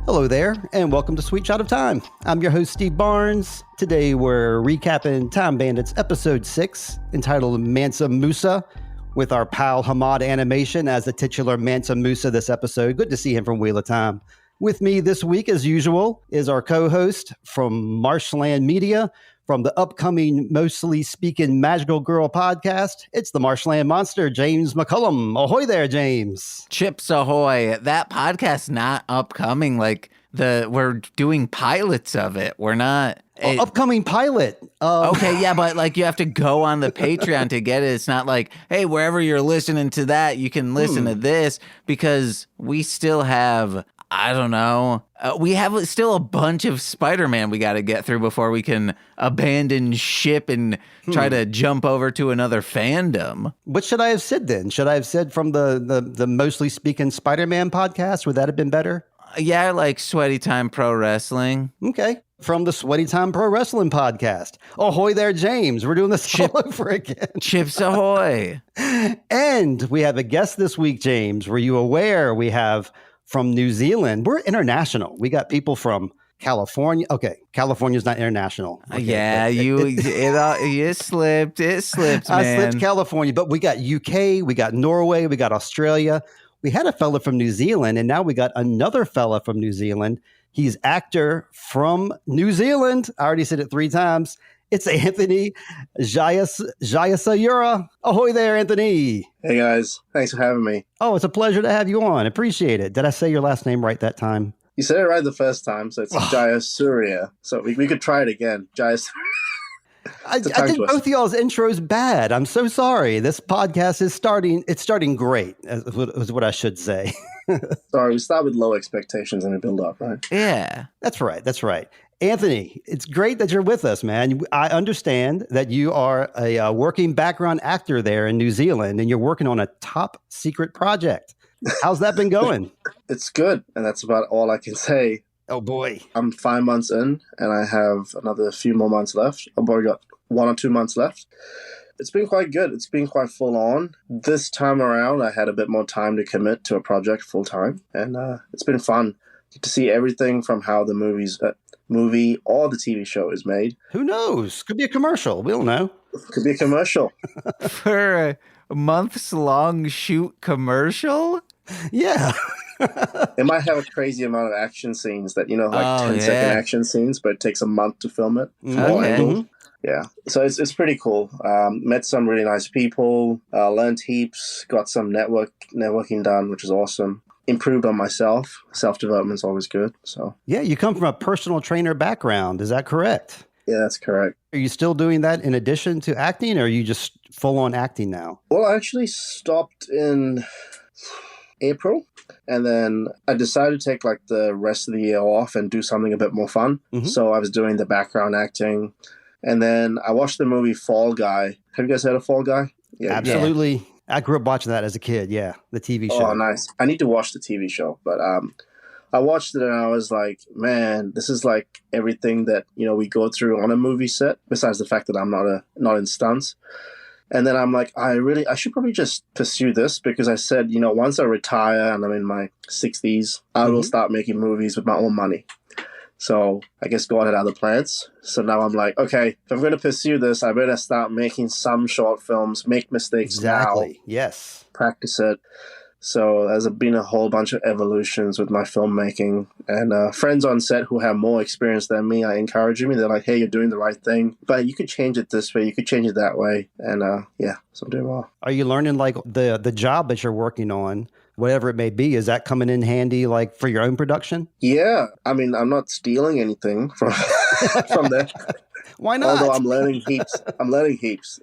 Hello there, and welcome to Sweet Shot of Time. I'm your host, Steve Barnes. Today we're recapping Time Bandits Episode 6, entitled Mansa Musa, with our pal Hamad Animation as the titular Mansa Musa this episode. Good to see him from Wheel of Time. With me this week, as usual, is our co-host from Marshland Media, from the upcoming Mostly Speaking Magical Girl podcast. It's the Marshland Monster, James McCullum. Ahoy there, James. Chips ahoy. That podcast's not upcoming. We're doing pilots of it. We're not. Upcoming pilot. Okay, yeah, but you have to go on the Patreon to get it. It's not like, hey, wherever you're listening to that, you can listen to this, because we still have, I don't know. We have still a bunch of Spider-Man we got to get through before we can abandon ship and try to jump over to another fandom. What should I have said then? Should I have said from the Mostly Speaking Spider-Man podcast? Would that have been better? Yeah, I like Sweaty Time Pro Wrestling. Okay. From the Sweaty Time Pro Wrestling podcast. Ahoy there, James. We're doing this all over again. Chips ahoy. And we have a guest this week, James. Were you aware we have from New Zealand? We're international. We got people from California. Okay, California's not international. Okay. Yeah, you slipped. It slipped, man. I slipped California, but we got UK, we got Norway, we got Australia. We had a fella from New Zealand, and now we got another fella from New Zealand. He's actor from New Zealand. I already said it 3 times. It's Anthony Jayasuriya. Ahoy there, Anthony. Hey, guys. Thanks for having me. Oh, it's a pleasure to have you on. Appreciate it. Did I say your last name right that time? You said it right the first time, so it's Jayasuriya. So we could try it again. Jayasuriya. I think both of y'all's intros bad. I'm so sorry. This podcast is starting great, is what I should say. Sorry, we start with low expectations and we build up, right? Yeah. That's right. Anthony, it's great that you're with us, man. I understand that you are a working background actor there in New Zealand, and you're working on a top secret project. How's that been going? It's good, and that's about all I can say. Oh, boy. I'm 5 months in, and I have another few more months left. I've already got 1 or 2 months left. It's been quite good. It's been quite full on. This time around, I had a bit more time to commit to a project full time, and it's been fun to see everything from how the movie or the TV show is made. Who knows? Could be a commercial. We don't know. Could be a commercial. For a months-long shoot commercial? Yeah. It might have a crazy amount of action scenes that, 10-second action scenes, but it takes a month to film it. Okay. Yeah, so it's pretty cool. Met some really nice people, learned heaps, got some networking done, which is awesome. Improved on myself. Self-development's always good. So yeah, you come from a personal trainer background. Is that correct? Yeah, that's correct. Are you still doing that in addition to acting, or are you just full on acting now? Well, I actually stopped in April, and then I decided to take the rest of the year off and do something a bit more fun. Mm-hmm. So I was doing the background acting, and then I watched the movie Fall Guy. Have you guys heard of Fall Guy? Yeah, absolutely. Yeah. I grew up watching that as a kid. Yeah, the TV show. Oh, nice. I need to watch the TV show, but I watched it and I was like, man, this is like everything that we go through on a movie set. Besides the fact that I'm not in stunts. And then I'm like, I should probably just pursue this, because I said, once I retire and I'm in my 60s, I will start making movies with my own money. So I guess God had other plans. So now I'm like, okay, if I'm going to pursue this, I better start making some short films, make mistakes now. Yes. Practice it. So there's been a whole bunch of evolutions with my filmmaking, and friends on set who have more experience than me are encouraging me. They're like, hey, you're doing the right thing, but you could change it this way, you could change it that way. And so I'm doing well. Are you learning the job that you're working on, whatever it may be, is that coming in handy for your own production? Yeah. I mean, I'm not stealing anything from there. Why not? Although I'm learning heaps.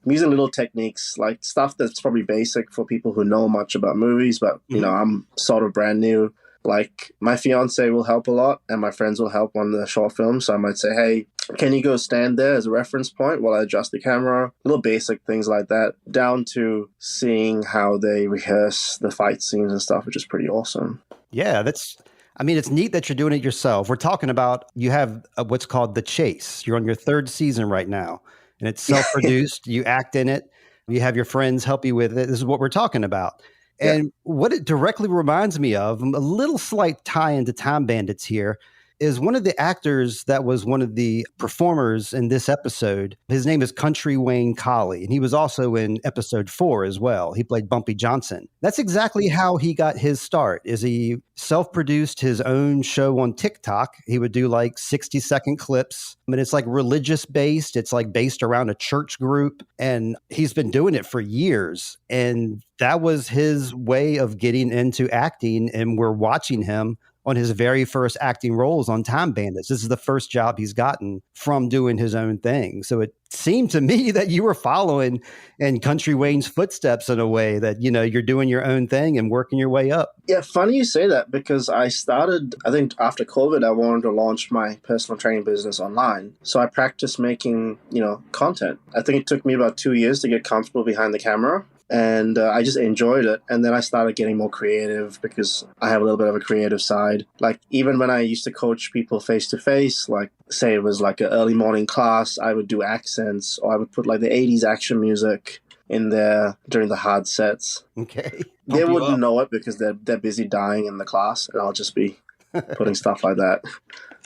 I'm using little techniques, like stuff that's probably basic for people who know much about movies, but I'm sort of brand new. Like, my fiance will help a lot, and my friends will help on the short film. So I might say, hey, can you go stand there as a reference point while I adjust the camera? Little basic things like that, down to seeing how they rehearse the fight scenes and stuff, which is pretty awesome. Yeah, it's neat that you're doing it yourself. We're talking about, you have what's called The Chase. You're on your 3rd season right now, and it's self-produced. You act in it. You have your friends help you with it. This is what we're talking about. And what it directly reminds me of, a little slight tie into Time Bandits here, is one of the actors that was one of the performers in this episode. His name is Country Wayne Colley, and he was also in episode 4 as well. He played Bumpy Johnson. That's exactly how he got his start, is he self-produced his own show on TikTok. He would do like 60-second clips. I mean, it's like religious based. It's like based around a church group, and he's been doing it for years. And that was his way of getting into acting, and we're watching him on his very first acting roles on Time Bandits. This is the first job he's gotten from doing his own thing. So it seemed to me that you were following in Country Wayne's footsteps in a way that, you know, you're doing your own thing and working your way up. Yeah, funny you say that, because I think after COVID, I wanted to launch my personal training business online. So I practiced making, content. I think it took me about 2 years to get comfortable behind the camera. And I just enjoyed it. And then I started getting more creative because I have a little bit of a creative side. Like even when I used to coach people face to face, like say it was like an early morning class, I would do accents, or I would put like the 80s action music in there during the hard sets. Okay. They wouldn't know it because they're busy dying in the class, and I'll just be putting stuff like that.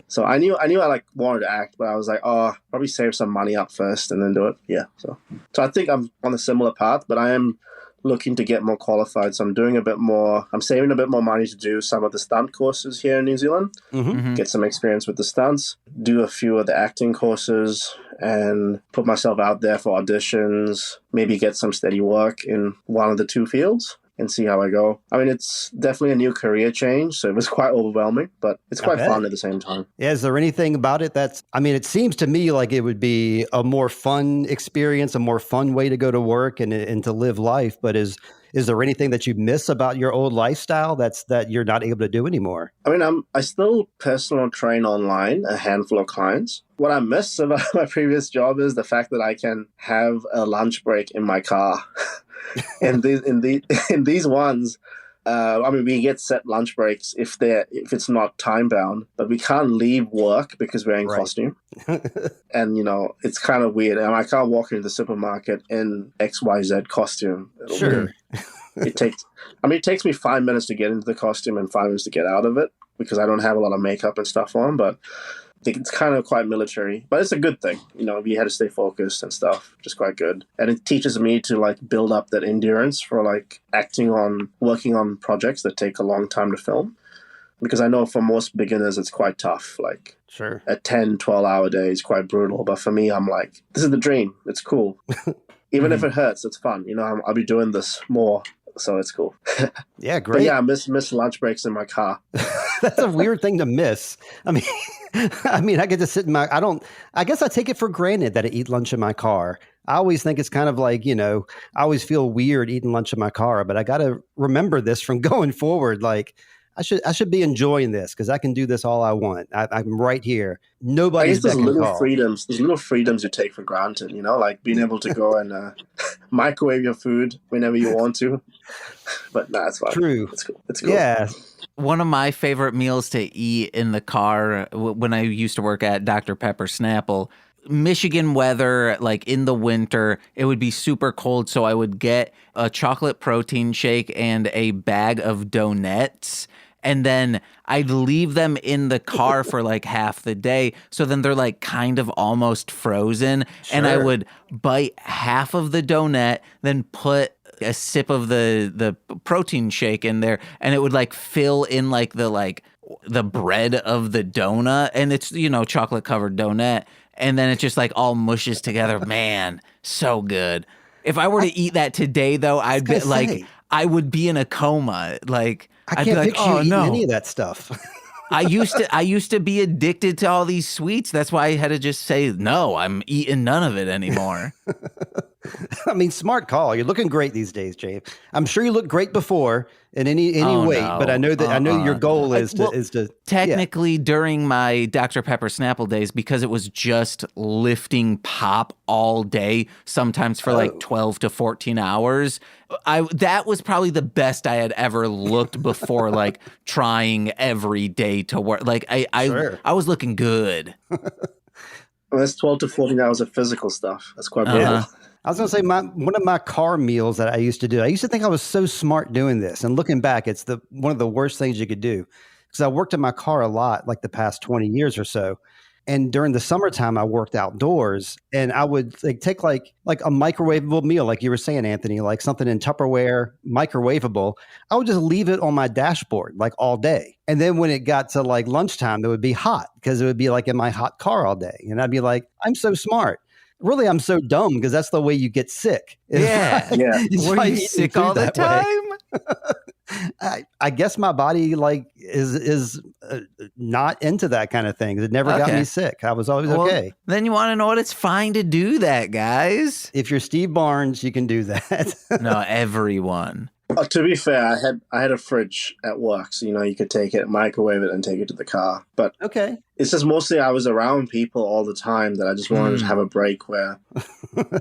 So I knew I like wanted to act, but I was like, probably save some money up first and then do it. Yeah. So I think I'm on a similar path, but I am looking to get more qualified. So I'm saving a bit more money to do some of the stunt courses here in New Zealand, get some experience with the stunts, do a few of the acting courses, and put myself out there for auditions, maybe get some steady work in one of the two fields, and see how I go. I mean, it's definitely a new career change, so it was quite overwhelming, but it's quite fun at the same time. Yeah, is there anything about it it seems to me like it would be a more fun experience, a more fun way to go to work and to live life, but is there anything that you miss about your old lifestyle that you're not able to do anymore? I mean, I still personal train online a handful of clients. What I miss about my previous job is the fact that I can have a lunch break in my car. And in these ones, we get set lunch breaks if it's not time bound, but we can't leave work because we're in costume. And it's kind of weird. And I can't walk into the supermarket in XYZ costume. Sure. It takes me 5 minutes to get into the costume and 5 minutes to get out of it because I don't have a lot of makeup and stuff on, but it's kind of quite military, but it's a good thing. We had to stay focused and stuff, which is quite good. And it teaches me to like build up that endurance for like working on projects that take a long time to film. Because I know for most beginners, it's quite tough. Like sure, a 10, 12-hour day is quite brutal. But for me, I'm like, this is the dream. It's cool. Even if it hurts, it's fun. I'll be doing this more. So it's cool. Yeah, great. But yeah, I miss lunch breaks in my car. That's a weird thing to miss. I mean, I get to sit in I guess I take it for granted that I eat lunch in my car. I always think it's kind of like, I always feel weird eating lunch in my car, but I got to remember this from going forward. Like I should be enjoying this because I can do this all I want. I'm right here. Nobody's there's beck and little call. freedoms. There's little freedoms you take for granted, like being able to go and microwave your food whenever you want to. But it's fine. True. It's cool. It's cool. Yeah. One of my favorite meals to eat in the car when I used to work at Dr. Pepper Snapple, Michigan weather, like in the winter, it would be super cold. So I would get a chocolate protein shake and a bag of donuts. And then I'd leave them in the car for like half the day. So then they're like kind of almost frozen. Sure. And I would bite half of the donut, then put a sip of the protein shake in there. And it would like fill in like the bread of the donut. And it's, chocolate covered donut. And then it just like all mushes together. Man, so good. If I were to eat that today, though, I would be in a coma. Like I can't picture you eating any of that stuff. I used to be addicted to all these sweets. That's why I had to just say, no, I'm eating none of it anymore. I mean, smart call. You're looking great these days, James. I'm sure you looked great before in any weight, no. but I know your goal is to technically during my Dr. Pepper Snapple days, because it was just lifting pop all day, sometimes for like 12 to 14 hours. That was probably the best I had ever looked before, like trying every day to work. Like I was looking good. Well, that's 12 to 14 hours of physical stuff. That's quite brutal. I was going to say one of my car meals that I used to do. I used to think I was so smart doing this, and looking back, it's one of the worst things you could do because I worked in my car a lot, like the past 20 years or so. And during the summertime, I worked outdoors, and I would take like a microwavable meal, like you were saying, Anthony, like something in Tupperware, microwavable. I would just leave it on my dashboard like all day, and then when it got to like lunchtime, it would be hot because it would be like in my hot car all day, and I'd be like, I'm so smart. Really, I'm so dumb because that's the way you get sick. Yeah. Were you sick all the time? I guess my body like is not into that kind of thing. It never got me sick. I was always okay. Then you want to know what? It's fine to do that, guys. If you're Steve Barnes, you can do that. No, everyone. To be fair, I had a fridge at work, so you could take it, microwave it, and take it to the car. But okay. It's just mostly I was around people all the time that I just wanted to have a break where,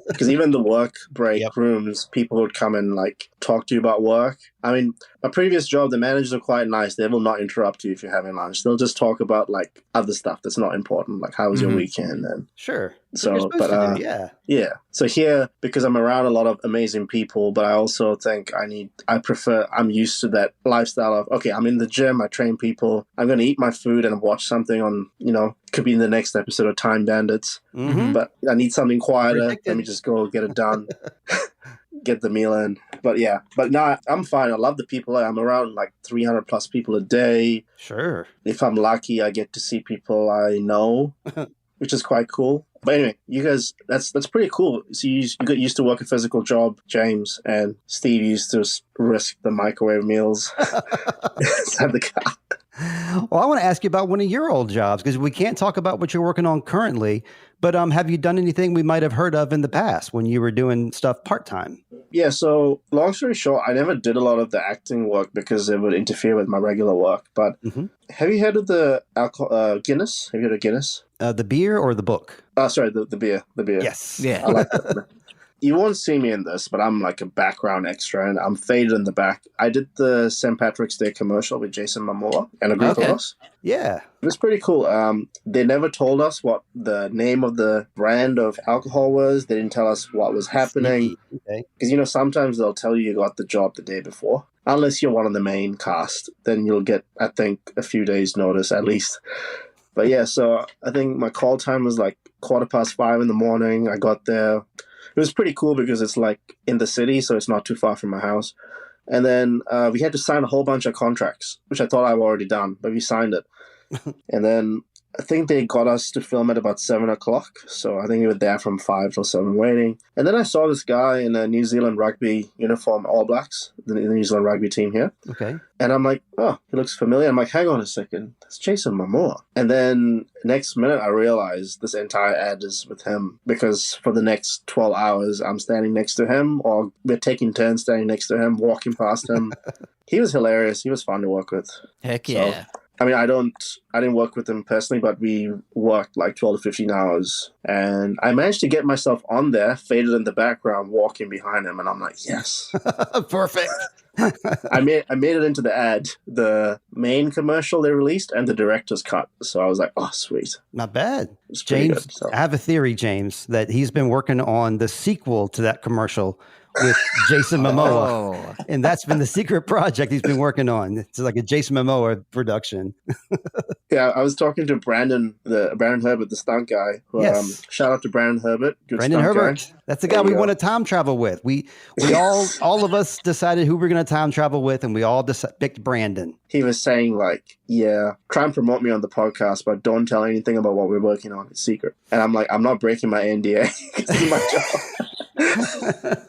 because even the work break rooms, people would come and like talk to you about work. I mean, my previous job, the managers are quite nice. They will not interrupt you if you're having lunch. They'll just talk about like other stuff that's not important, like how was your weekend? And sure. So, but yeah. So here, because I'm around a lot of amazing people, but I also think I'm used to that lifestyle of, okay, I'm in the gym, I train people, I'm going to eat my food and watch something on, could be in the next episode of Time Bandits, but I need something quieter. Let me just go get it done, get the meal in. But no, I'm fine. I love the people. I'm around like 300 plus people a day. Sure. If I'm lucky, I get to see people I know, which is quite cool. But anyway, you guys, that's pretty cool. So you got used to work a physical job, James, and Steve used to risk the microwave meals inside the car. Well, I want to ask you about one of your old jobs because we can't talk about what you're working on currently, but have you done anything we might have heard of in the past when you were doing stuff part-time? Yeah, so long story short, I never did a lot of the acting work because it would interfere with my regular work. But have you heard of the Guinness? Have you heard of Guinness? The beer or the book? Sorry, the beer. The beer. Yes. Yeah. I like that. You won't see me in this, but I'm like a background extra, and I'm faded in the back. I did the St. Patrick's Day commercial with Jason Momoa and a group of us. Yeah. It was pretty cool. They never told us what the name of the brand of alcohol was. They didn't tell us what was happening. Because, sometimes they'll tell you got the job the day before. Unless you're one of the main cast, then you'll get, I think, a few days' notice at least. But yeah, so I think my call time was like 5:15 in the morning. I got there. It was pretty cool because it's like in the city, so it's not too far from my house. And then we had to sign a whole bunch of contracts, which I thought I've already done, but we signed it. And then I think they got us to film at about 7 o'clock. So I think we were there from 5 till 7 waiting. And then I saw this guy in a New Zealand rugby uniform, All Blacks, the New Zealand rugby team here. Okay. And I'm like, oh, he looks familiar. I'm like, hang on a second. That's Jason Momoa. And then next minute, I realized this entire ad is with him because for the next 12 hours, I'm standing next to him or we're taking turns standing next to him, walking past him. He was hilarious. He was fun to work with. Heck yeah. So, I mean, I didn't work with him personally, but we worked like 12 to 15 hours. And I managed to get myself on there, faded in the background, walking behind him. And I'm like, yes. Perfect. I made it into the ad, the main commercial they released, and the director's cut. So I was like, oh, sweet. Not bad. It's James, good, so. I have a theory, James, that he's been working on the sequel to that commercial with Jason Momoa. And that's been the secret project he's been working on. It's like a Jason Momoa production. Yeah, I was talking to Brandon Herbert, the stunt guy. Who, shout out to Brandon Herbert. Brandon Herbert. Guy. That's the guy we want to time travel with. We all of us decided who we're going to time travel with, and we all picked Brandon. He was saying like, yeah, try and promote me on the podcast, but don't tell anything about what we're working on. It's secret. And I'm like, I'm not breaking my NDA. It's my job.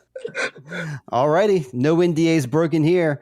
Alrighty, no NDAs broken here.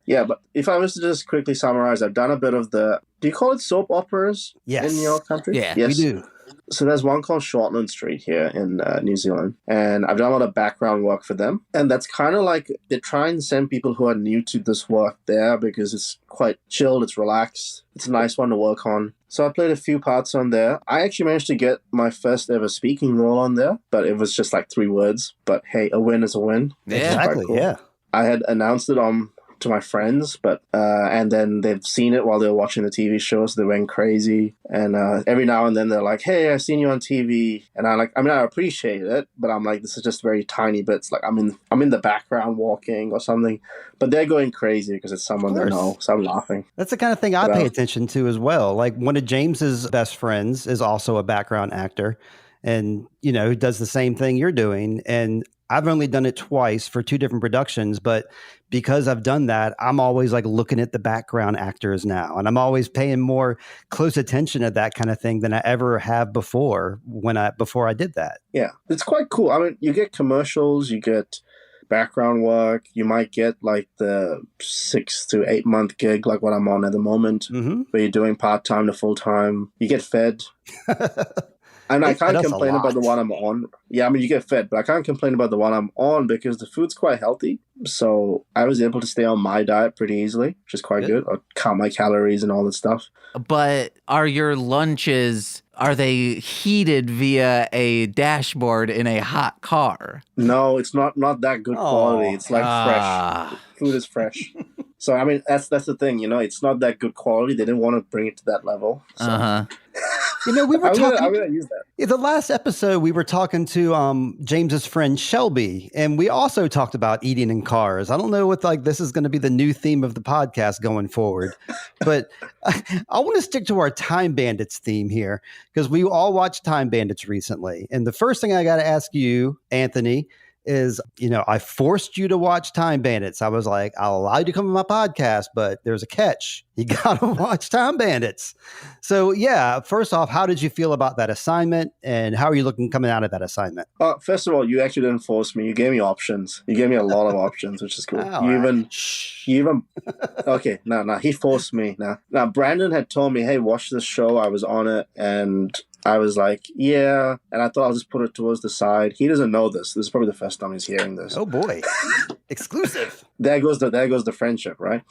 Yeah, but if I was to just quickly summarize, I've done a bit of do you call it soap operas in your country? Yeah, yes. We do. So there's one called Shortland Street here in New Zealand, and I've done a lot of background work for them. And that's kind of like they try and send people who are new to this work there because it's quite chilled, it's relaxed, it's a nice one to work on. So I played a few parts on there. I actually managed to get my first ever speaking role on there, but it was just like 3 words. But hey, a win is a win. Yeah, exactly, cool. yeah. I had announced it on to my friends, but and then they've seen it while they were watching the TV show, so they went crazy. And every now and then they're like, "Hey, I've seen you on TV," and I appreciate it, but I'm like, this is just very tiny bits. Like I'm in the background walking or something, but they're going crazy because it's someone they know. So I'm laughing. That's the kind of thing I pay attention to as well. Like one of James's best friends is also a background actor, and does the same thing you're doing. And I've only done it twice for 2 different productions, but because I've done that, I'm always like looking at the background actors now, and I'm always paying more close attention to that kind of thing than I ever have before before I did that. Yeah, it's quite cool. I mean, you get commercials, you get background work, you might get like the 6 to 8 month gig like what I'm on at the moment, where you're doing part-time to full-time. You get fed. And I can't complain about the one I'm on. Yeah, I mean, you get fed, but I can't complain about the one I'm on because the food's quite healthy. So I was able to stay on my diet pretty easily, which is quite good. I count my calories and all that stuff. But are your lunches, are they heated via a dashboard in a hot car? No, it's not that good quality. It's like fresh. Food is fresh. So, I mean, that's the thing, it's not that good quality. They didn't want to bring it to that level. So. We were talking. I'm gonna use that. The last episode, we were talking to James's friend Shelby, and we also talked about eating in cars. I don't know what this is going to be the new theme of the podcast going forward, but I want to stick to our Time Bandits theme here because we all watched Time Bandits recently. And the first thing I got to ask you, Anthony, is, I forced you to watch Time Bandits. I was like, I'll allow you to come on my podcast, but there's a catch. You got to watch Time Bandits. So, first off, how did you feel about that assignment, and how are you looking coming out of that assignment? First of all, you actually didn't force me. You gave me options. You gave me a lot of options, which is cool. Okay, no, he forced me. Now, Brandon had told me, hey, watch this show. I was on it, and I was like, yeah, and I thought I'll just put it towards the side. He doesn't know this. This is probably the first time he's hearing this. Oh boy, exclusive. There goes the friendship, right?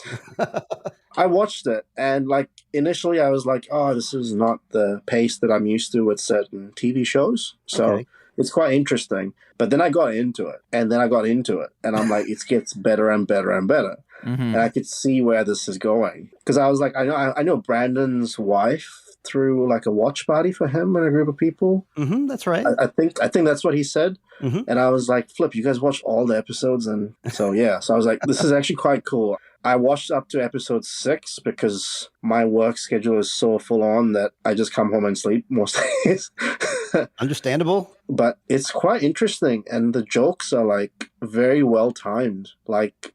I watched it, and initially I was like, oh, this is not the pace that I'm used to with certain TV shows. So it's quite interesting. But then I got into it, and and I'm like, it gets better and better and better. And I could see where this is going, because I was like, I know Brandon's wife threw a watch party for him and a group of people. That's right. I think that's what he said. And I was like, flip, you guys watched all the episodes? And so I was like, this is actually quite cool. I watched up to episode 6 because my work schedule is so full on that I just come home and sleep most days. Understandable. But it's quite interesting, and the jokes are very well timed.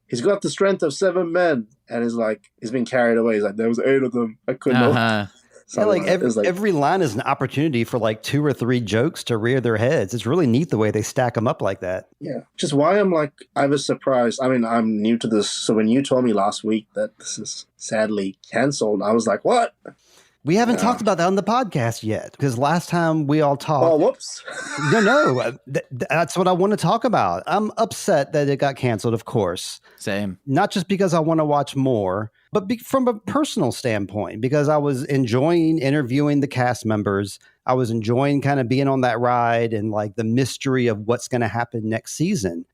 He's got the strength of 7 men, and he's been carried away. He's like, there was 8 of them. I couldn't. Every line is an opportunity for 2 or 3 jokes to rear their heads. It's really neat the way they stack them up like that. Yeah, just why I was surprised. I mean, I'm new to this, so when you told me last week that this is sadly canceled, I was like, what? We haven't talked about that on the podcast yet, because last time we all talked. Oh, whoops. No. That's what I want to talk about. I'm upset that it got canceled, of course. Same. Not just because I want to watch more, but from a personal standpoint, because I was enjoying interviewing the cast members. I was enjoying kind of being on that ride and the mystery of what's going to happen next season.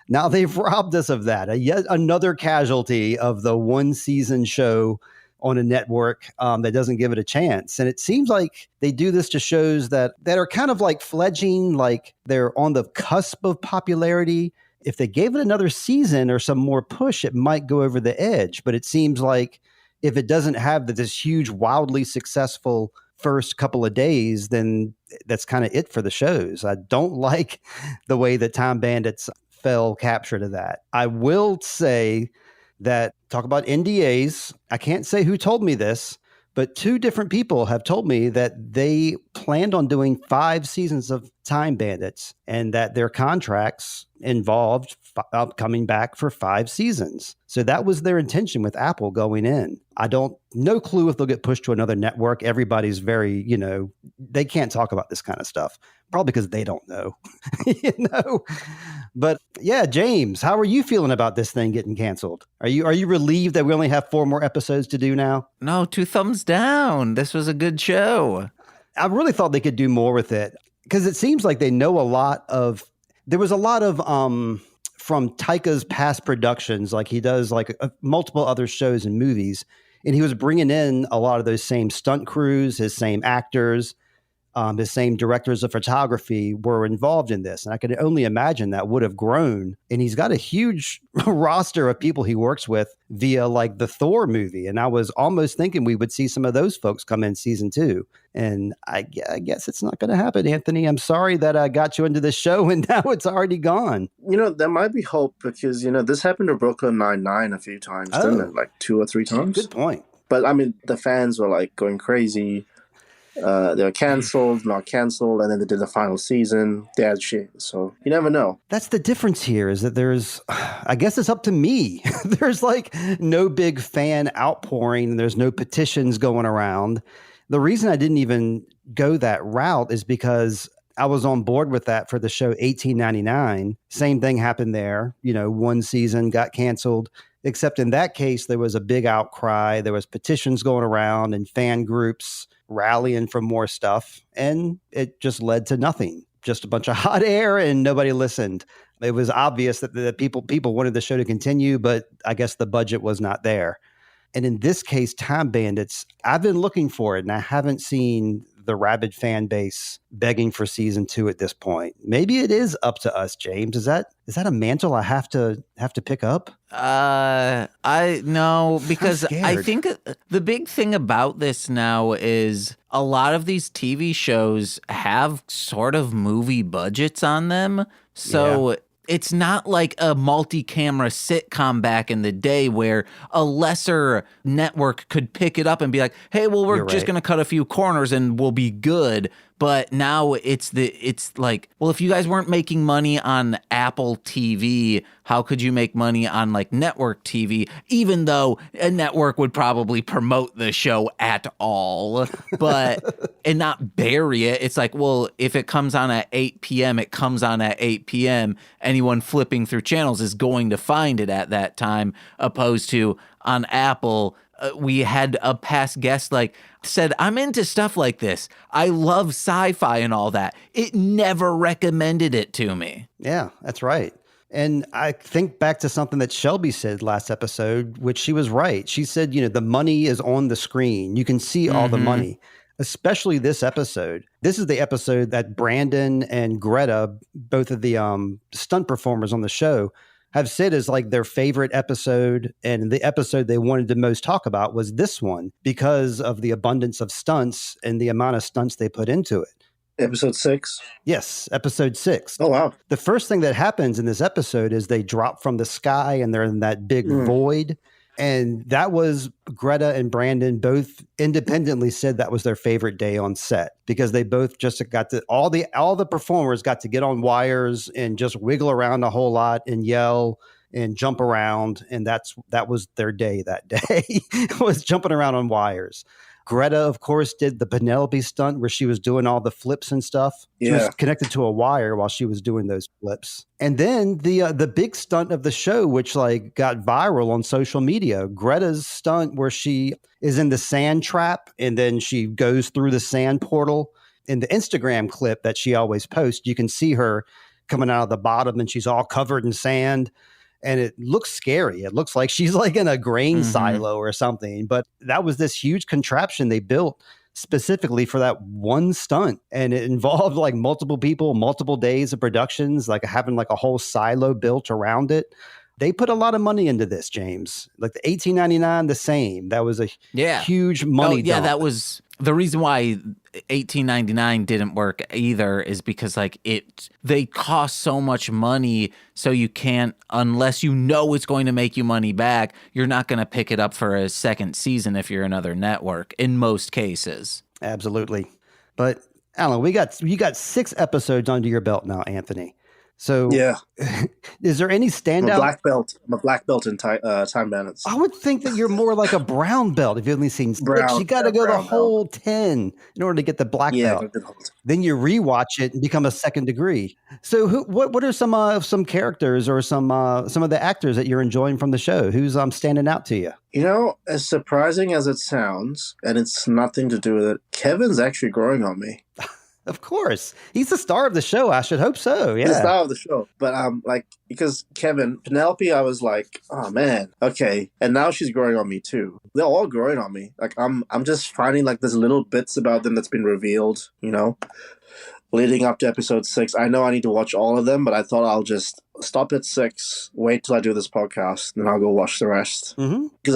Now they've robbed us of that. Yet another casualty of the one season show on a network that doesn't give it a chance. And it seems like they do this to shows that are kind of fledging, they're on the cusp of popularity. If they gave it another season or some more push, it might go over the edge. But it seems like if it doesn't have this huge, wildly successful first couple of days, then that's kind of it for the shows. I don't like the way that Time Bandits fell capture to that. I will say that, talk about NDAs, I can't say who told me this, but 2 different people have told me that they planned on doing 5 seasons of Time Bandits and that their contracts involved coming back for 5 seasons. So that was their intention with Apple going in. No clue if they'll get pushed to another network. Everybody's very, they can't talk about this kind of stuff, probably because they don't know, But yeah, James, how are you feeling about this thing getting canceled? Are you relieved that we only have 4 more episodes to do now? No, 2 thumbs down. This was a good show. I really thought they could do more with it, because it seems like they know there was a lot of from Taika's past productions, like he does like multiple other shows and movies, and he was bringing in a lot of those same stunt crews, his same actors, his same directors of photography were involved in this. And I could only imagine that would have grown. And he's got a huge roster of people he works with via like the Thor movie. And I was almost thinking we would see some of those folks come in season 2. And I guess it's not going to happen, Anthony. I'm sorry that I got you into this show and now it's already gone. There might be hope because, this happened to Brooklyn Nine-Nine a few times, didn't it? Like 2 or 3 times. Good point. But I mean, the fans were like going crazy. They were canceled, not canceled, and then they did the final season. They had shit, so you never know. That's the difference here is that there's, I guess it's up to me. There's like no big fan outpouring. There's no petitions going around. The reason I didn't even go that route is because I was on board with that for the show 1899. Same thing happened there. One season got canceled. Except in that case, there was a big outcry. There was petitions going around and fan groups rallying for more stuff. And it just led to nothing. Just a bunch of hot air and nobody listened. It was obvious that the people wanted the show to continue, but I guess the budget was not there. And in this case, Time Bandits, I've been looking for it and I haven't seen the rabid fan base begging for season 2 at this point. Maybe it is up to us, James. Is that a mantle I have to pick up? I know, because I think the big thing about this now is a lot of these TV shows have sort of movie budgets on them. So it's not like a multi-camera sitcom back in the day where a lesser network could pick it up and be like, hey, well, we're just going to cut a few corners and we'll be good. But now it's like, well, if you guys weren't making money on Apple TV, how could you make money on like network TV, even though a network would probably promote the show at all, and not bury it. It's like, well, if it comes on at 8 p.m., it comes on at 8 p.m. Anyone flipping through channels is going to find it at that time, opposed to on Apple. We had a past guest said, I'm into stuff like this. I love sci-fi and all that. It never recommended it to me. Yeah, that's right. And I think back to something that Shelby said last episode, which she was right. She said, the money is on the screen. You can see all the money, especially this episode. This is the episode that Brandon and Greta, both of the stunt performers on the show, have said is like their favorite episode, and the episode they wanted to most talk about was this one because of the abundance of stunts and the amount of stunts they put into it. Episode 6? Yes, episode 6. Oh, wow. The first thing that happens in this episode is they drop from the sky and they're in that big void. And that was Greta and Brandon both independently said that was their favorite day on set because they both just got to all the performers got to get on wires and just wiggle around a whole lot and yell and jump around. And that was their day that day was jumping around on wires. Greta, of course, did the Penelope stunt where she was doing all the flips and stuff. She was connected to a wire while she was doing those flips. And then the big stunt of the show, which got viral on social media, Greta's stunt where she is in the sand trap and then she goes through the sand portal. In the Instagram clip that she always posts, you can see her coming out of the bottom and she's all covered in sand. And it looks scary. It looks like she's in a grain silo or something. But that was this huge contraption they built specifically for that one stunt. And it involved multiple people, multiple days of productions, having a whole silo built around it. They put a lot of money into this, James. The 1899, the same. That was a huge money dump. That was the reason why 1899 didn't work either is because they cost so much money, so you can't, unless you know it's going to make you money back, you're not going to pick it up for a second season if you're another network in most cases. Absolutely. But Alan, you got 6 episodes under your belt now, Anthony. So is there any standout? I'm a black belt in Time Bandits. I would think that you're more like a brown belt if you've only seen 6. You got to go the whole 10 in order to get the black belt. Then you rewatch it and become a second degree. So what are some characters or some of the actors that you're enjoying from the show? Who's standing out to you? As surprising as it sounds, and it's nothing to do with it, Kevin's actually growing on me. Of course. He's the star of the show. I should hope so. Yeah. The star of the show. But like, because Penelope, I was like, oh man, okay. And now she's growing on me too. They're all growing on me. Like I'm just finding like there's little bits about them that's been revealed, leading up to episode 6. I know I need to watch all of them, but I thought I'll just stop at 6, wait till I do this podcast, then I'll go watch the rest. Because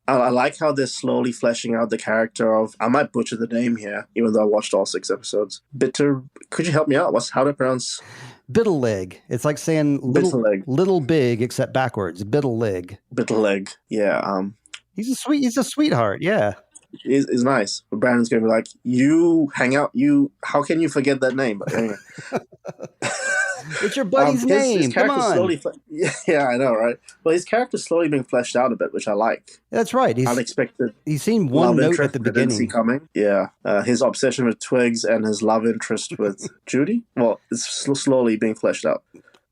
I like how they're slowly fleshing out the character of, I might butcher the name here, even though I watched all 6 episodes. Could you help me out? How to pronounce? Biddleleg. It's like saying little big, except backwards. Biddleleg. Biddleleg. Yeah. He's a sweetheart. Yeah. Is nice. But Brandon's gonna be like, you hang out. How can you forget that name? But anyway. It's your buddy's name. His Come on. Yeah, I know, right? Well, his character's slowly being fleshed out a bit, which I like. That's right. Unexpected. He's seen one note at the beginning. Didn't see coming. Yeah, his obsession with Twigs and his love interest with Judy. Well, it's slowly being fleshed out.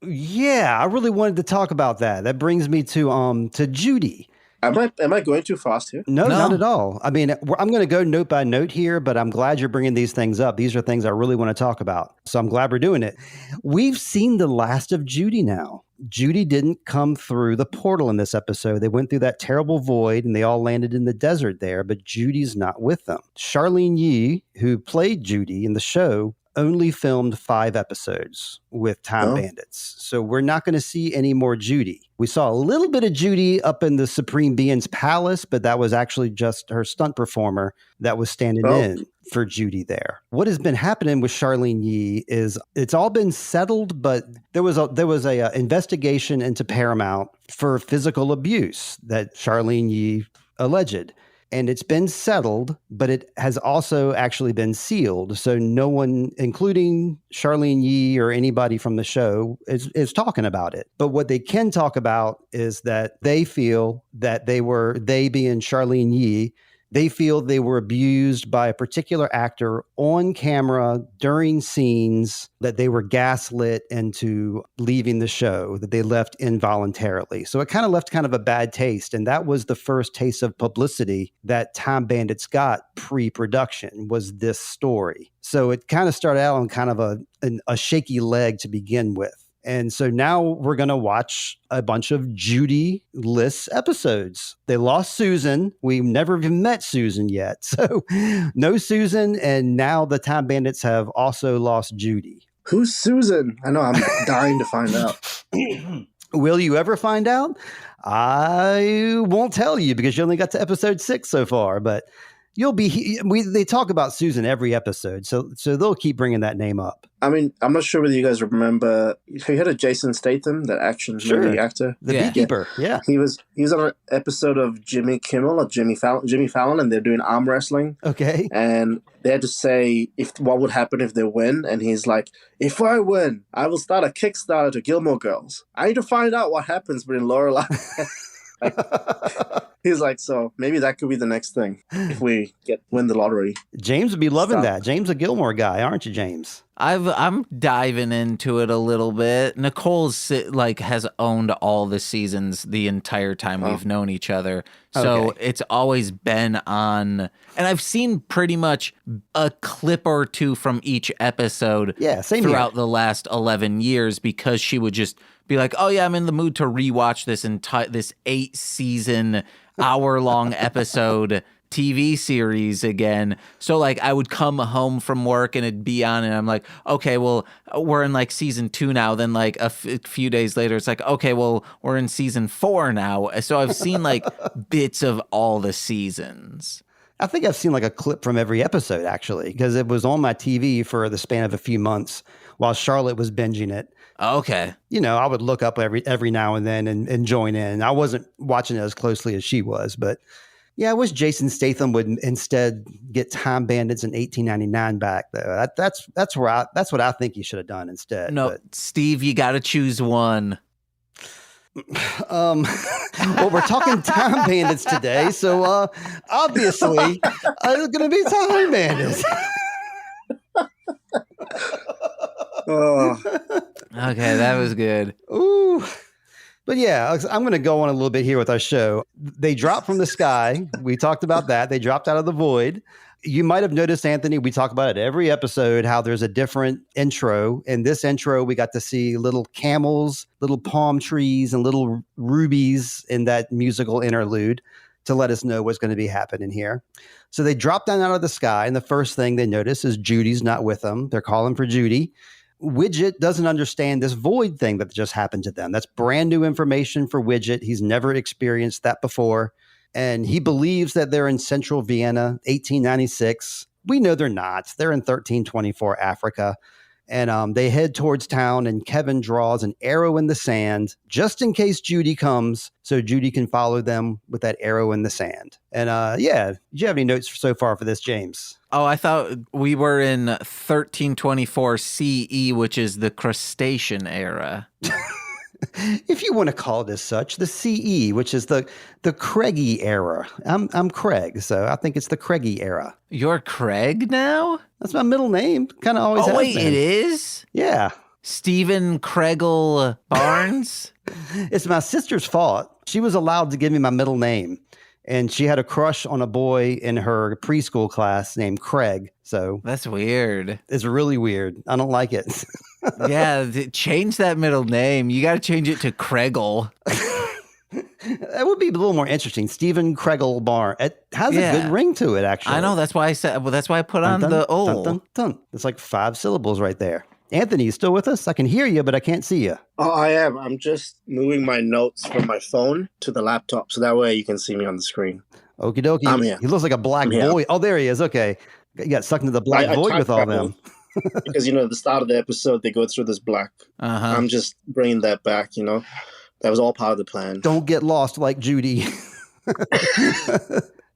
Yeah, I really wanted to talk about that. That brings me to Judy. Am I going too fast here? No, not at all. I mean, I'm going to go note by note here, but I'm glad you're bringing these things up. These are things I really want to talk about. So I'm glad we're doing it. We've seen the last of Judy now. Judy didn't come through the portal in this episode. They went through that terrible void and they all landed in the desert there, but Judy's not with them. Charlyne Yi, who played Judy in the show, only filmed 5 episodes with Time Bandits. So we're not going to see any more Judy. We saw a little bit of Judy up in the Supreme Being's palace, but that was actually just her stunt performer that was standing in for Judy there. What has been happening with Charlyne Yi is it's all been settled, but there was a investigation into Paramount for physical abuse that Charlyne Yi alleged. And it's been settled, but it has also actually been sealed. So no one, including Charlyne Yi or anybody from the show, is talking about it. But what they can talk about is that they feel that they being Charlyne Yi, they feel they were abused by a particular actor on camera during scenes, that they were gaslit into leaving the show, that they left involuntarily. So it kind of left a bad taste. And that was the first taste of publicity that Time Bandits got pre-production, was this story. So it kind of started out on kind of a shaky leg to begin with. And so now we're going to watch a bunch of Judy-less episodes. They lost Susan. We've never even met Susan yet. So no Susan. And now the Time Bandits have also lost Judy. Who's Susan? I know, I'm dying to find out. Will you ever find out? I won't tell you because you only got to episode 6 so far, but they talk about Susan every episode. So they'll keep bringing that name up. I mean, I'm not sure whether you guys remember. Have you heard of Jason Statham, that action movie actor? The beekeeper. Yeah. He was on an episode of Jimmy Kimmel or Jimmy Fallon, and they're doing arm wrestling. Okay. And they had to say what would happen if they win, and he's like, "If I win, I will start a Kickstarter to Gilmore Girls. I need to find out what happens between Lorelai." He's like, so maybe that could be the next thing if we win the lottery. James would be loving that. James a Gilmore guy, aren't you, James? I'm diving into it a little bit. Nicole's has owned all the seasons the entire time we've known each other. So it's always been on, and I've seen pretty much a clip or two from each episode throughout the last 11 years, because she would just be like, oh yeah, I'm in the mood to rewatch this 8-season, hour-long episode TV series again. So I would come home from work and it'd be on, and I'm like, okay, well, we're in season 2 now. Then a few days later, it's okay, well, we're in season 4 now. So I've seen bits of all the seasons. I think I've seen a clip from every episode, actually, because it was on my TV for the span of a few months while Charlotte was binging it. Okay. I would look up every now and then and join in. I wasn't watching it as closely as she was, but yeah, I wish Jason Statham would instead get Time Bandits in 1899 back, though. That's what I think he should have done instead. No, but Steve, you got to choose one. Well, we're talking Time Bandits today, so obviously it's going to be Time Bandits. Okay, that was good. Ooh. But yeah, I'm going to go on a little bit here with our show. They dropped from the sky. We talked about that. They dropped out of the void. You might have noticed, Anthony, we talk about it every episode, how there's a different intro. In this intro, we got to see little camels, little palm trees, and little rubies in that musical interlude to let us know what's going to be happening here. So they drop down out of the sky, and the first thing they notice is Judy's not with them. They're calling for Judy. Widget doesn't understand this void thing that just happened to them. That's brand new information for Widget. He's never experienced that before. And he believes that they're in central Vienna, 1896. We know they're not. They're in 1324 Africa. And they head towards town, and Kevin draws an arrow in the sand just in case Judy comes, so Judy can follow them with that arrow in the sand. And yeah, do you have any notes so far for this, James? Oh, I thought we were in 1324 CE, which is the crustacean era. If you want to call it as such, the CE, which is the Craigie era. I'm Craig, so I think it's the Craigie era. You're Craig now? That's my middle name. Kind of always has wait, been. It is? Yeah. Stephen Craigle Barnes? It's my sister's fault. She was allowed to give me my middle name, and she had a crush on a boy in her preschool class named Craig. So that's weird. It's really weird. I don't like it. Yeah, change that middle name. You got to change it to Craigle. That would be a little more interesting. Stephen Craigle Barnes. It has a good ring to it, actually. I know. That's why I said. Well, that's why I put on the O. Dun, dun, dun. It's like 5 syllables right there. Anthony, you still with us? I can hear you, but I can't see you. Oh, I am. I'm just moving my notes from my phone to the laptop, so that way you can see me on the screen. Okie dokie. I'm here. He looks like a black boy. Oh, there he is. Okay. You got sucked into the black void with all them. Because, at the start of the episode, they go through this black. Uh-huh. I'm just bringing that back, That was all part of the plan. Don't get lost like Judy.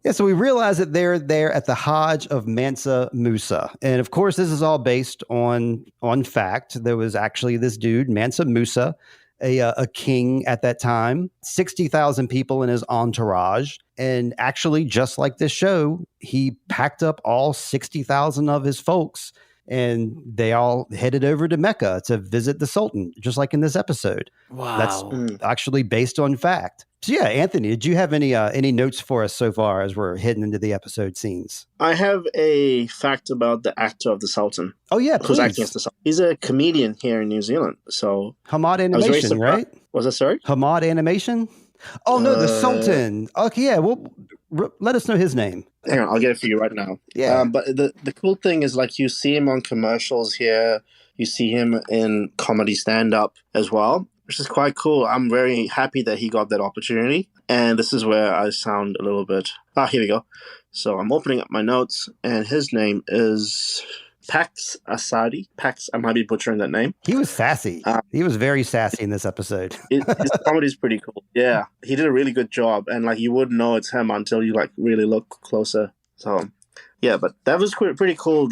Yeah, so we realize that they're there at the Hajj of Mansa Musa. And of course, this is all based on fact. There was actually this dude, Mansa Musa, a king at that time, 60,000 people in his entourage. And actually, just like this show, he packed up all 60,000 of his folks, and they all headed over to Mecca to visit the Sultan, just like in this episode. Wow. That's actually based on fact. So yeah, Anthony, did you have any notes for us so far as we're heading into the episode scenes? I have a fact about the actor of the Sultan. Oh yeah, please. Who's acting as the Sultan. He's a comedian here in New Zealand. So Hamad Animation, right? Was that sorry? Hamad Animation? Oh no, the Sultan. Okay, yeah. Well, let us know his name. Hang on, I'll get it for you right now. Yeah. But the cool thing is, like, you see him on commercials here. You see him in comedy stand-up as well, which is quite cool. I'm very happy that he got that opportunity. And this is where I sound a little bit... here we go. So I'm opening up my notes, and his name is Pax Asadi. Pax, I might be butchering that name. He was sassy. He was very sassy in this episode. His comedy is pretty cool. Yeah, he did a really good job. And, like, you wouldn't know it's him until you, like, really look closer. So... yeah, but that was pretty cool,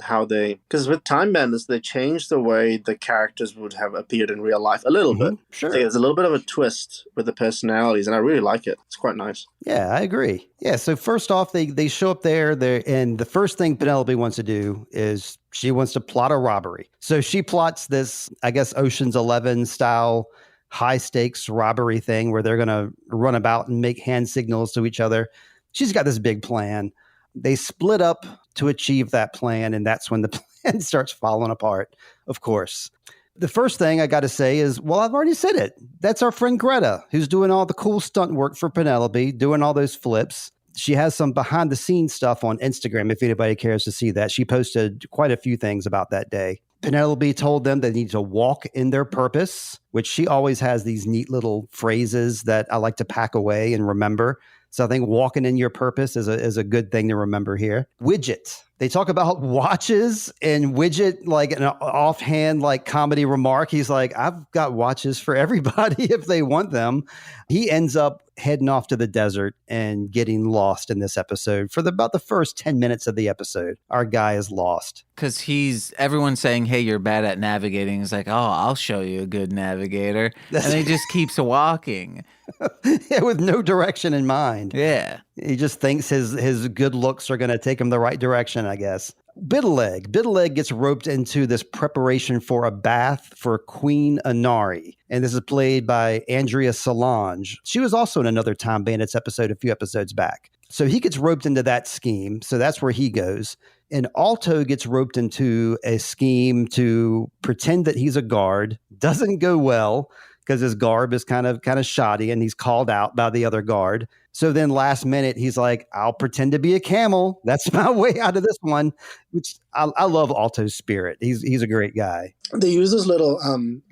how they... because with Time Bandits, they changed the way the characters would have appeared in real life a little bit. Sure. There's a little bit of a twist with the personalities, and I really like it. It's quite nice. Yeah, I agree. Yeah, so first off, they show up there, and the first thing Penelope wants to do is she wants to plot a robbery. So she plots this, I guess, Ocean's 11 style high-stakes robbery thing where they're going to run about and make hand signals to each other. She's got this big plan. They split up to achieve that plan, and that's when the plan starts falling apart, of course. The first thing I got to say is, well, I've already said it. That's our friend Greta, who's doing all the cool stunt work for Penelope, doing all those flips. She has some behind-the-scenes stuff on Instagram, if anybody cares to see that. She posted quite a few things about that day. Penelope told them they need to walk in their purpose, which she always has these neat little phrases that I like to pack away and remember. So I think walking in your purpose is a good thing to remember here. Widget. They talk about watches, and Widget, like an offhand, like comedy remark. He's like, I've got watches for everybody if they want them. He ends up heading off to the desert and getting lost in this episode. For about the first 10 minutes of the episode, our guy is lost. Because everyone's saying, hey, you're bad at navigating. He's like, oh, I'll show you a good navigator. And he just keeps walking. Yeah, with no direction in mind. Yeah. He just thinks his good looks are going to take him the right direction, I guess. Biddleleg gets roped into this preparation for a bath for Queen Anari. And this is played by Andrea Solange. She was also in another Time Bandits episode a few episodes back. So he gets roped into that scheme. So that's where he goes. And Alto gets roped into a scheme to pretend that he's a guard. Doesn't go well because his garb is kind of shoddy and he's called out by the other guard. So then last minute, he's like, I'll pretend to be a camel. That's my way out of this one, which I love Alto's spirit. He's a great guy. They use those little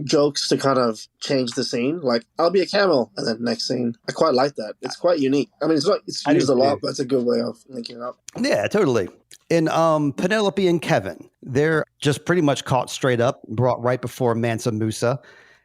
jokes to kind of change the scene. Like, I'll be a camel. And then next scene. I quite like that. It's quite unique. I mean, it's used a lot, but it's a good way of linking it up. Yeah, totally. And Penelope and Kevin, they're just pretty much caught straight up, brought right before Mansa Musa.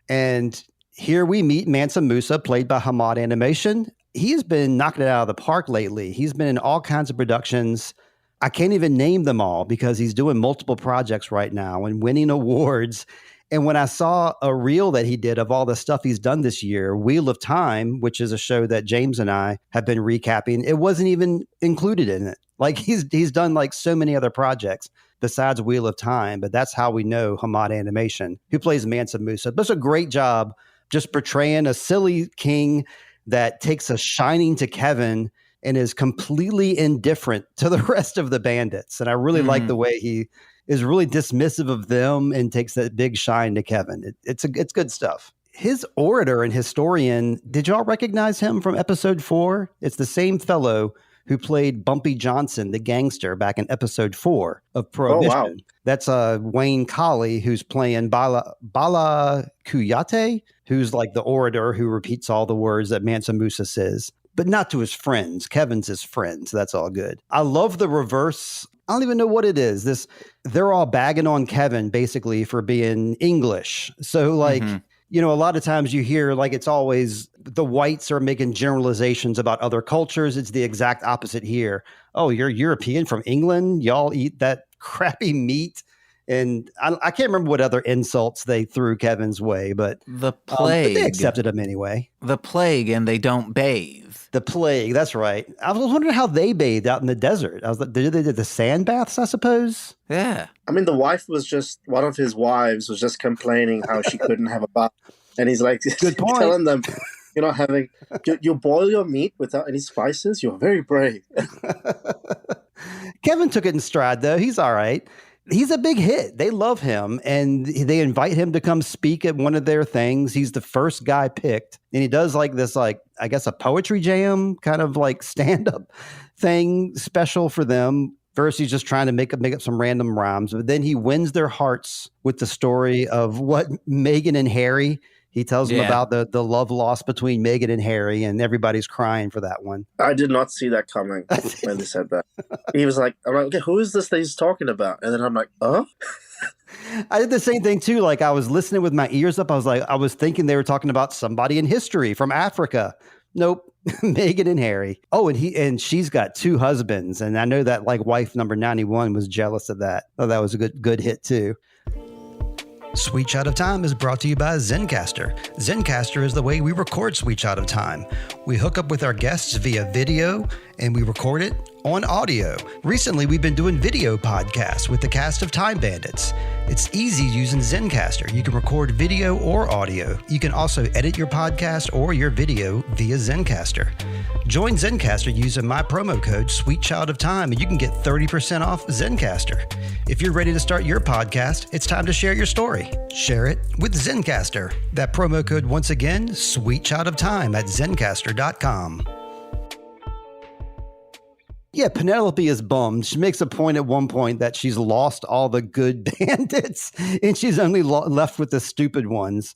And here we meet Mansa Musa, played by Hamad Animation. He has been knocking it out of the park lately. He's been in all kinds of productions. I can't even name them all because he's doing multiple projects right now and winning awards. And when I saw a reel that he did of all the stuff he's done this year, Wheel of Time, which is a show that James and I have been recapping, it wasn't even included in it. Like he's done like so many other projects besides Wheel of Time, but that's how we know Hamad Animation, who plays Mansa Musa. Does a great job just portraying a silly king that takes a shining to Kevin and is completely indifferent to the rest of the bandits. And I really like the way he is really dismissive of them and takes that big shine to Kevin. It's good stuff. His orator and historian, did y'all recognize him from episode 4? It's the same fellow who played Bumpy Johnson, the gangster, back in episode 4 of Prohibition. Oh, wow. That's Wayne Colley, who's playing Bala Kuyate, who's like the orator who repeats all the words that Mansa Musa says, but not to his friends. Kevin's his friends. That's all good. I love the reverse. I don't even know what it is. They're all bagging on Kevin basically for being English. So like, you know, a lot of times you hear like it's always the whites are making generalizations about other cultures. It's the exact opposite here. Oh, you're European from England. Y'all eat that crappy meat. And I can't remember what other insults they threw Kevin's way, but the plague. But they accepted him anyway. The plague, and they don't bathe. The plague, that's right. I was wondering how they bathed out in the desert. I was like, they did the sand baths, I suppose? Yeah. I mean, one of his wives was just complaining how she couldn't have a bath. And he's like, good point. Telling them, you're not having, you boil your meat without any spices? You're very brave. Kevin took it in stride, though. He's all right. He's a big hit. They love him, and they invite him to come speak at one of their things. He's the first guy picked, and he does like this, like, I guess a poetry jam kind of like stand-up thing special for them. First, he's just trying to make up some random rhymes, but then he wins their hearts with the story of what Meghan and Harry. He tells them about the love lost between Meghan and Harry, and everybody's crying for that one. I did not see that coming when they said that. He was like, I'm like, okay, who is this that he's talking about? And then I'm like, oh? I did the same thing too. Like I was listening with my ears up. I was thinking they were talking about somebody in history from Africa. Nope. Meghan and Harry. Oh, and she's got 2 husbands. And I know that like wife number 91 was jealous of that. Oh, that was a good hit too. Sweet Shot of Time is brought to you by Zencastr. Zencastr is the way we record Sweet Shot of Time. We hook up with our guests via video and we record it on audio. Recently, we've been doing video podcasts with the cast of Time Bandits. It's easy using Zencastr. You can record video or audio. You can also edit your podcast or your video via Zencastr. Join Zencastr using my promo code Sweet Child of Time, and you can get 30% off Zencastr. If you're ready to start your podcast, it's time to share your story. Share it with Zencastr. That promo code once again, Sweet Child of Time at Zencastr.com. Yeah, Penelope is bummed. She makes a point at one point that she's lost all the good bandits and she's only left with the stupid ones.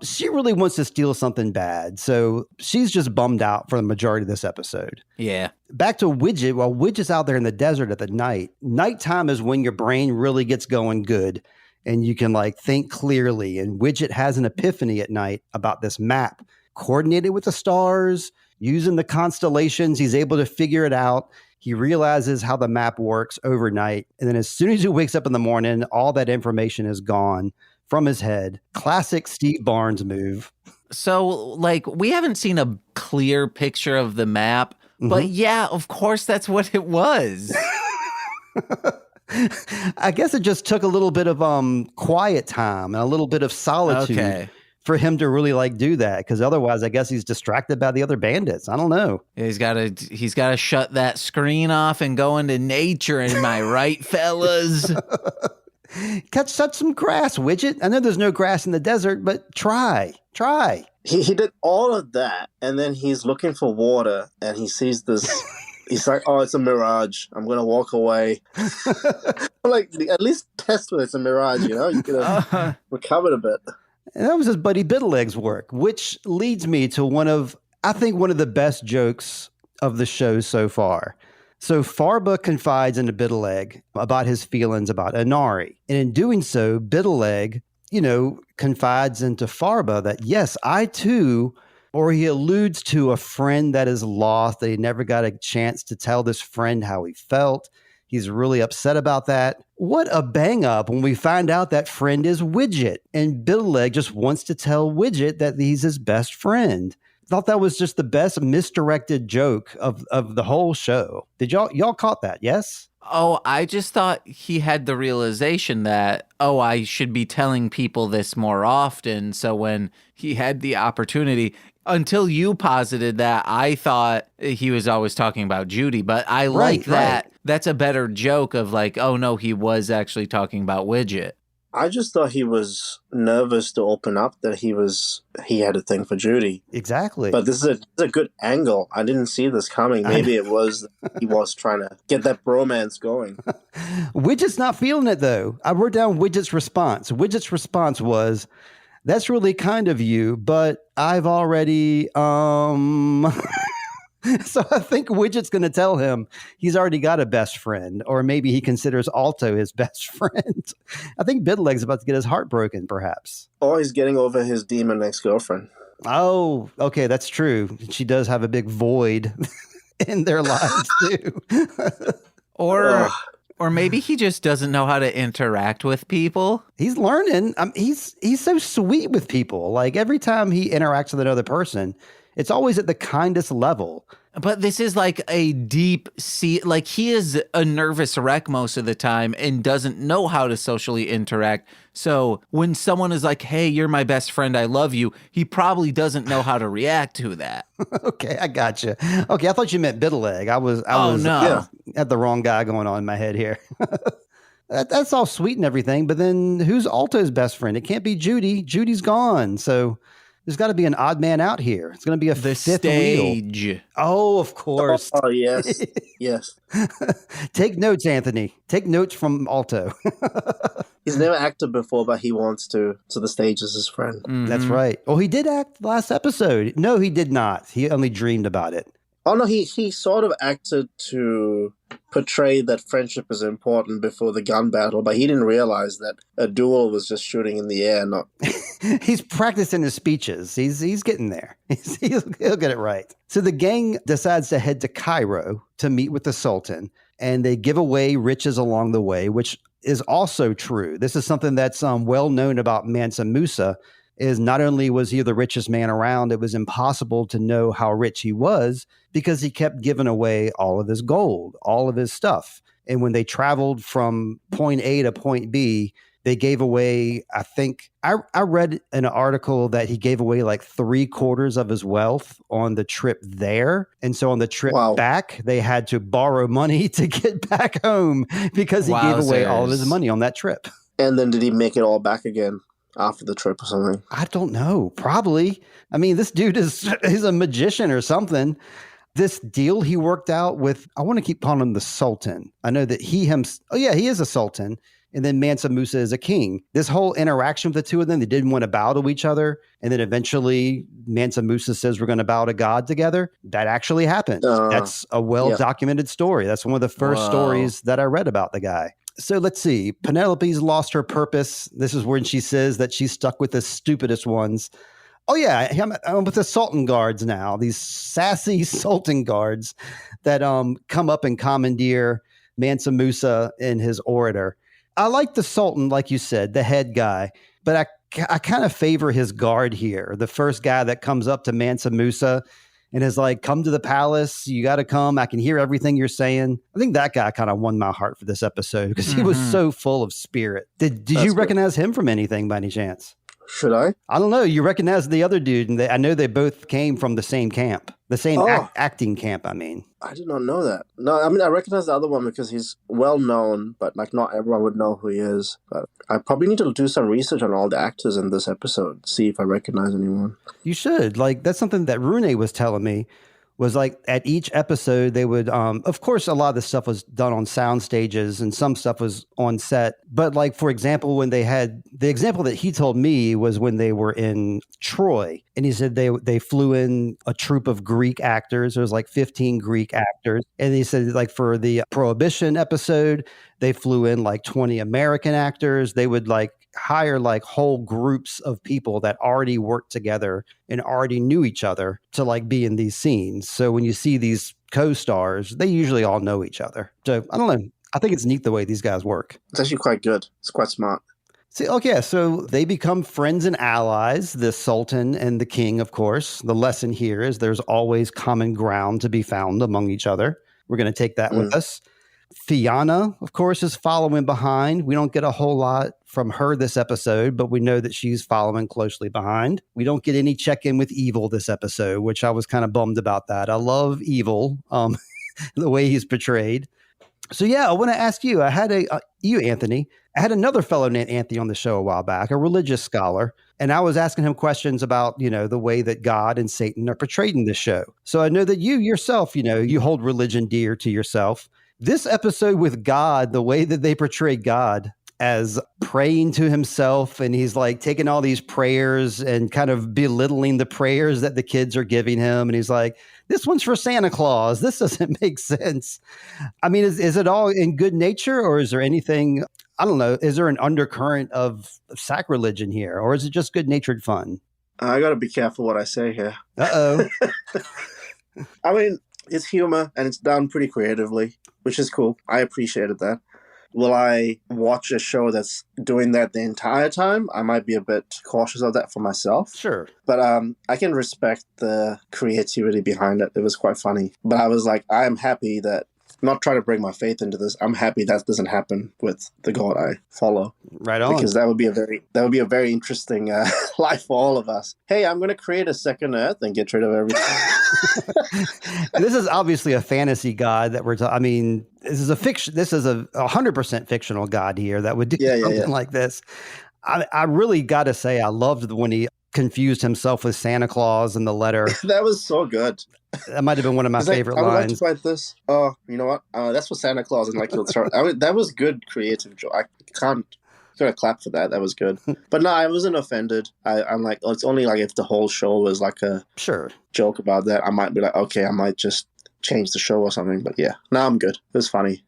She really wants to steal something bad. So she's just bummed out for the majority of this episode. Yeah. Back to Widget. While Widget's out there in the desert at the nighttime is when your brain really gets going good and you can like think clearly. And Widget has an epiphany at night about this map coordinated with the stars. Using the constellations, he's able to figure it out. He realizes how the map works overnight. And then as soon as he wakes up in the morning, all that information is gone from his head. Classic Steve Barnes move. So, like, we haven't seen a clear picture of the map, But yeah, of course, that's what it was. I guess it just took a little bit of quiet time and a little bit of solitude for him to really like do that, because otherwise I guess he's distracted by the other bandits. I don't know. Yeah, he's got to shut that screen off and go into nature. Am I right, fellas? Cut some grass, Widget. I know there's no grass in the desert, but try. He did all of that, and then he's looking for water, and he sees this. He's like, "Oh, it's a mirage. I'm gonna walk away." Like, at least test when it's a mirage. You could have recovered a bit. And that was his buddy Biddleleg's work, which leads me to one of the best jokes of the show so far. So Farba confides into Biddleleg about his feelings about Inari. And in doing so, Biddleleg, confides into Farba that, yes, I too, or he alludes to a friend that is lost, that he never got a chance to tell this friend how he felt. He's really upset about that. What a bang up when we find out that friend is Widget. And Biddleleg just wants to tell Widget that he's his best friend. Thought that was just the best misdirected joke of the whole show. Did y'all caught that? Yes? Oh, I just thought he had the realization that, I should be telling people this more often. So when he had the opportunity, until you posited that, I thought he was always talking about Judy, but I like that. Right. That's a better joke of like, oh no, he was actually talking about Widget. I just thought he was nervous to open up that he had a thing for Judy. Exactly. But this is a good angle. I didn't see this coming. Maybe it was he was trying to get that bromance going. Widget's not feeling it though. I wrote down Widget's response. Widget's response was, "That's really kind of you, but I've already So I think Widget's going to tell him he's already got a best friend, or maybe he considers Alto his best friend. I think Biddleleg's about to get his heart broken, perhaps. Or he's getting over his demon ex-girlfriend. Oh, okay, that's true. She does have a big void in their lives, too. Or maybe he just doesn't know how to interact with people. He's learning. He's so sweet with people. Like, every time he interacts with another person, it's always at the kindest level. But this is like a deep sea, like he is a nervous wreck most of the time and doesn't know how to socially interact. So when someone is like, "Hey, you're my best friend, I love you," he probably doesn't know how to react to that. Okay, I got you. Okay, I thought you meant Biddleleg. I was had the wrong guy going on in my head here. That's all sweet and everything, but then who's Alto's best friend? It can't be Judy. Judy's gone, so there's got to be an odd man out here. It's going to be a fifth stage. wheel. Oh, of course. Oh, yes. Yes. Take notes, Anthony. Take notes from Alto. He's never acted before, but he wants to. So the stage is his friend. Mm-hmm. That's right. Oh, he did act last episode. No, he did not. He only dreamed about it. Oh, no, he sort of acted to portray that friendship is important before the gun battle, but he didn't realize that a duel was just shooting in the air. Not. He's practicing his speeches. He's getting there. He'll get it right. So the gang decides to head to Cairo to meet with the Sultan, and they give away riches along the way, which is also true. This is something that's well known about Mansa Musa, is not only was he the richest man around, it was impossible to know how rich he was because he kept giving away all of his gold, all of his stuff. And when they traveled from point A to point B, they gave away, I think, I read an article that he gave away like 3/4 of his wealth on the trip there. And so on the trip back, they had to borrow money to get back home because he gave away all of his money on that trip. And then did he make it all back again after the trip or something? I don't know. Probably. I mean, this dude he's a magician or something. This deal he worked out with, I want to keep calling him the Sultan. I know that he is a Sultan. And then Mansa Musa is a king. This whole interaction with the two of them, they didn't want to bow to each other. And then eventually Mansa Musa says, "We're going to bow to God together." That actually happened. That's a well-documented story. That's one of the first stories that I read about the guy. So let's see. Penelope's lost her purpose. This is when she says that she's stuck with the stupidest ones. Oh, yeah, I'm with the Sultan guards now, these sassy Sultan guards that come up and commandeer Mansa Musa and his orator. I like the Sultan, like you said, the head guy, but I kind of favor his guard here. The first guy that comes up to Mansa Musa and is like, come to the palace. You got to come. I can hear everything you're saying. I think that guy kind of won my heart for this episode because he was so full of spirit. Did you recognize him from anything by any chance? Should I? I don't know. You recognize the other dude, and I know they both came from the same camp, the same acting camp, I mean. I did not know that. No, I mean, I recognize the other one because he's well known, but like not everyone would know who he is. But I probably need to do some research on all the actors in this episode, see if I recognize anyone. You should. Like, that's something that Rune was telling me. Was like at each episode they would of course a lot of the stuff was done on sound stages and some stuff was on set, but like for example when they had the example that he told me was when they were in Troy, and he said they flew in a troupe of Greek actors. There was like 15 Greek actors, and he said like for the Prohibition episode they flew in like 20 American actors. They would like hire like whole groups of people that already worked together and already knew each other to like be in these scenes. So when you see these co-stars, they usually all know each other. So I don't know. I think it's neat the way these guys work. It's actually quite good. It's quite smart. See, okay, so they become friends and allies, the Sultan and the King, of course. The lesson here is there's always common ground to be found among each other. We're going to take that with us. Fiona, of course, is following behind. We don't get a whole lot from her this episode, but we know that she's following closely behind. We don't get any check-in with Evil this episode, which I was kind of bummed about that. I love Evil, the way he's portrayed. So yeah, I want to ask you, you, Anthony, I had another fellow named Anthony on the show a while back, a religious scholar, and I was asking him questions about, the way that God and Satan are portrayed in this show. So I know that you yourself, you hold religion dear to yourself. This episode with God, the way that they portray God as praying to himself, and he's like taking all these prayers and kind of belittling the prayers that the kids are giving him. And he's like, this one's for Santa Claus. This doesn't make sense. I mean, is it all in good nature, or is there anything, I don't know, is there an undercurrent of sacrilege in here, or is it just good-natured fun? I got to be careful what I say here. Uh-oh. I mean, it's humor and it's done pretty creatively, which is cool. I appreciated that. Will I watch a show that's doing that the entire time? I might be a bit cautious of that for myself. Sure. But I can respect the creativity behind it. It was quite funny. But I was like, I am happy that, not trying to bring my faith into this, I'm happy that doesn't happen with the God I follow. Right on. Because that would be a very interesting life for all of us. Hey, I'm going to create a second Earth and get rid of everything. This is obviously a fantasy God that we're talking. I mean, this is a fiction. This is a 100% fictional God here that would do something like this. I really got to say, I loved when he confused himself with Santa Claus in the letter. That was so good. That might have been one of my favorite lines. I would like to find this. Oh, you know what? That's for Santa Claus, and like he'll start. That was good creative joke. I can't clap for that. That was good. But no, I wasn't offended. I'm like, it's only like if the whole show was like a joke about that, I might be like, okay, I might just change the show or something. But yeah, no, I'm good. It was funny.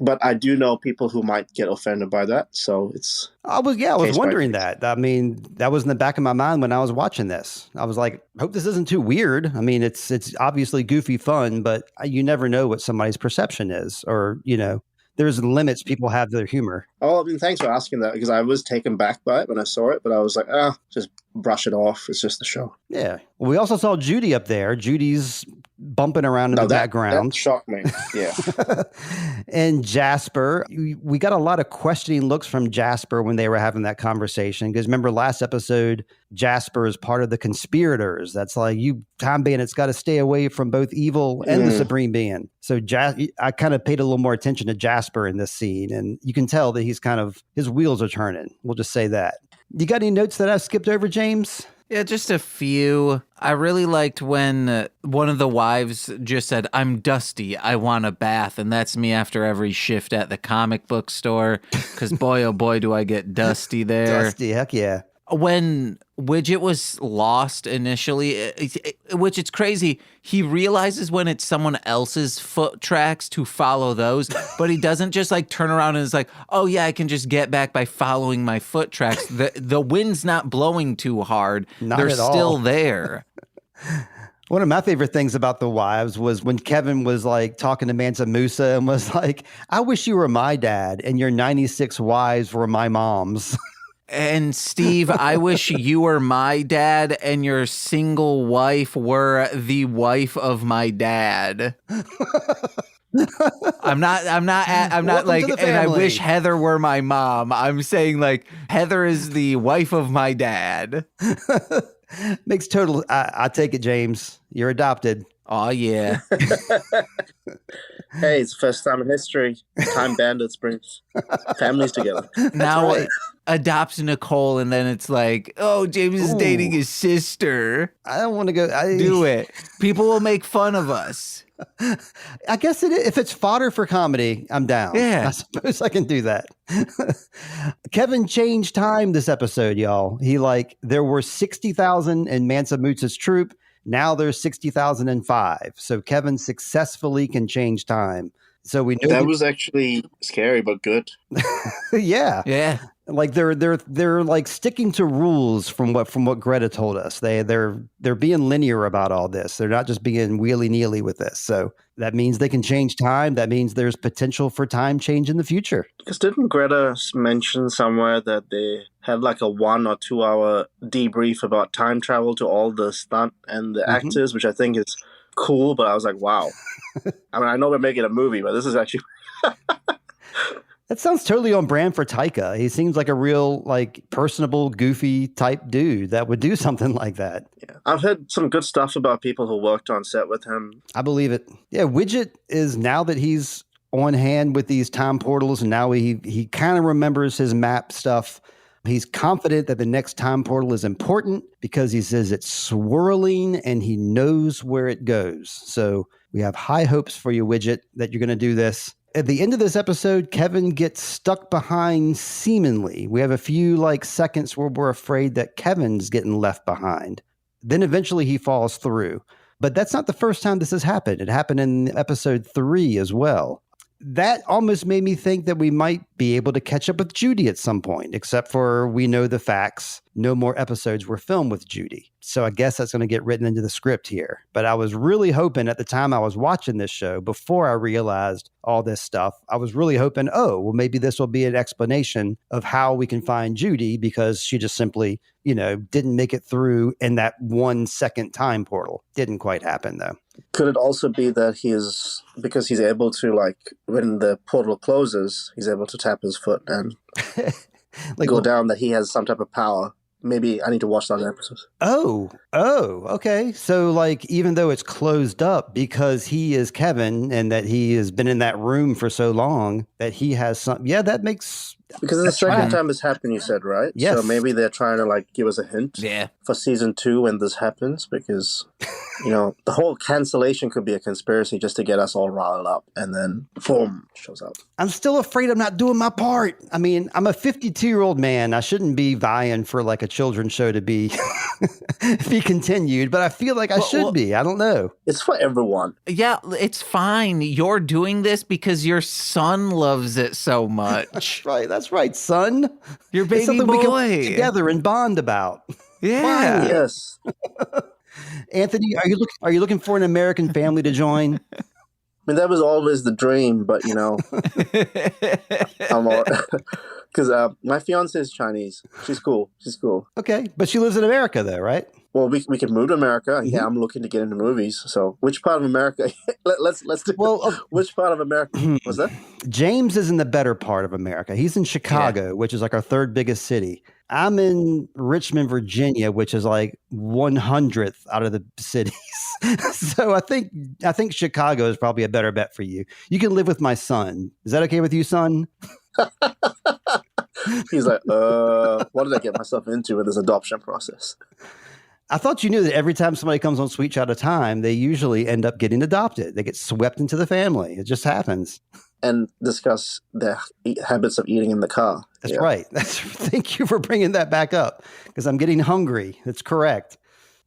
But I do know people who might get offended by that. So it's... I was wondering that. I mean, that was in the back of my mind when I was watching this. I was like, hope this isn't too weird. I mean, it's obviously goofy fun, but you never know what somebody's perception is, or, there's limits people have to their humor. Oh, I mean, thanks for asking that, because I was taken back by it when I saw it, but I was like, just brush it off. It's just the show. Yeah. Well, we also saw Judy up there. Judy's bumping around in the background. That shocked me. Yeah. And Jasper, we got a lot of questioning looks from Jasper when they were having that conversation. Because remember last episode, Jasper is part of the conspirators. That's like, you Time Bandits got to stay away from both evil and the Supreme Being. So I kind of paid a little more attention to Jasper in this scene. And you can tell that his wheels are turning. We'll just say that. You got any notes that I skipped over, James? Yeah, just a few. I really liked when one of the wives just said, I'm dusty, I want a bath. And that's me after every shift at the comic book store. Because boy, oh boy, do I get dusty there. Dusty, heck yeah. When Widget was lost initially, which it's crazy, he realizes when it's someone else's foot tracks to follow those, but he doesn't just like turn around and is like, oh yeah, I can just get back by following my foot tracks. The wind's not blowing too hard. They're still there. One of my favorite things about the wives was when Kevin was like talking to Mansa Musa and was like, I wish you were my dad and your 96 wives were my moms. And Steve, I wish you were my dad and your single wife were the wife of my dad. I'm not Welcome like, to the and I family. wish Heather were my mom. I'm saying like Heather is the wife of my dad. Makes total. I take it, James. You're adopted. Oh yeah. Hey, it's the first time in history. Time Bandits brings families together. Now right. adopts Nicole, and then it's like, oh, James is dating his sister. I don't want to go. Do it. People will make fun of us. I guess if it's fodder for comedy, I'm down. Yeah. I suppose I can do that. Kevin changed time this episode, y'all. There were 60,000 in Mansa Musa's troop. Now there's 60,005. So Kevin successfully can change time. So we know that was actually scary, but good. yeah. Yeah. Like they're like sticking to rules from what Greta told us. They're being linear about all this. They're not just being wheelie-neely with this. So that means they can change time. That means there's potential for time change in the future. Because didn't Greta mention somewhere that they had like a 1 or 2 hour debrief about time travel to all the stunt and the actors, which I think is cool, but I was like, wow. I mean, I know we're making a movie, but this is actually That sounds totally on brand for Taika. He seems like a real, like, personable, goofy type dude that would do something like that. Yeah. I've heard some good stuff about people who worked on set with him. I believe it. Yeah, Widget is, now that he's on hand with these time portals, and now he kind of remembers his map stuff. He's confident that the next time portal is important because he says it's swirling and he knows where it goes. So we have high hopes for you, Widget, that you're going to do this. At the end of this episode, Kevin gets stuck behind seemingly. We have a few seconds where we're afraid that Kevin's getting left behind. Then eventually he falls through. But that's not the first time this has happened. It happened in episode 3 as well. That almost made me think that we might be able to catch up with Judy at some point, except for we know the facts. No more episodes were filmed with Judy. So I guess that's going to get written into the script here. But I was really hoping at the time I was watching this show, before I realized all this stuff, I was really hoping, maybe this will be an explanation of how we can find Judy, because she just simply, didn't make it through in that 1 second time portal. Didn't quite happen though. Could it also be that because he's able to, when the portal closes, he's able to tap his foot and go down, that he has some type of power? Maybe I need to watch that episode. Oh, okay. So even though it's closed up, because he is Kevin and that he has been in that room for so long, that he has some, that makes... Because it's the second time this happened, you said, right? Yes. So maybe they're trying to give us a hint for season 2 when this happens, because, the whole cancellation could be a conspiracy just to get us all riled up, and then boom, shows up. I'm still afraid I'm not doing my part. I mean, I'm a 52-year-old man. I shouldn't be vying for a children's show to be be continued, but I feel like I should be. I don't know. It's for everyone. Yeah, it's fine. You're doing this because your son loves it so much. That's right, son. Your baby it's something boy. we can work together and bond about. Yeah. Yes. Anthony, are you looking for an American family to join? I mean, that was always the dream, but I'm all because my fiance is Chinese. She's cool. Okay, but she lives in America, though, right? Well, we can move to America. Mm-hmm. Yeah, I'm looking to get into movies. So, which part of America? let's do. Well, which part of America was that? James is in the better part of America. He's in Chicago, which is our third biggest city. I'm in Richmond, Virginia, which is 100th out of the cities. So I think Chicago is probably a better bet for you. You can live with my son. Is that okay with you, son? He's like, what did I get myself into with this adoption process? I thought you knew that every time somebody comes on Sweet Child of Time, they usually end up getting adopted. They get swept into the family. It just happens. And discuss their habits of eating in the car. That's right. Thank you for bringing that back up, because I'm getting hungry. That's correct.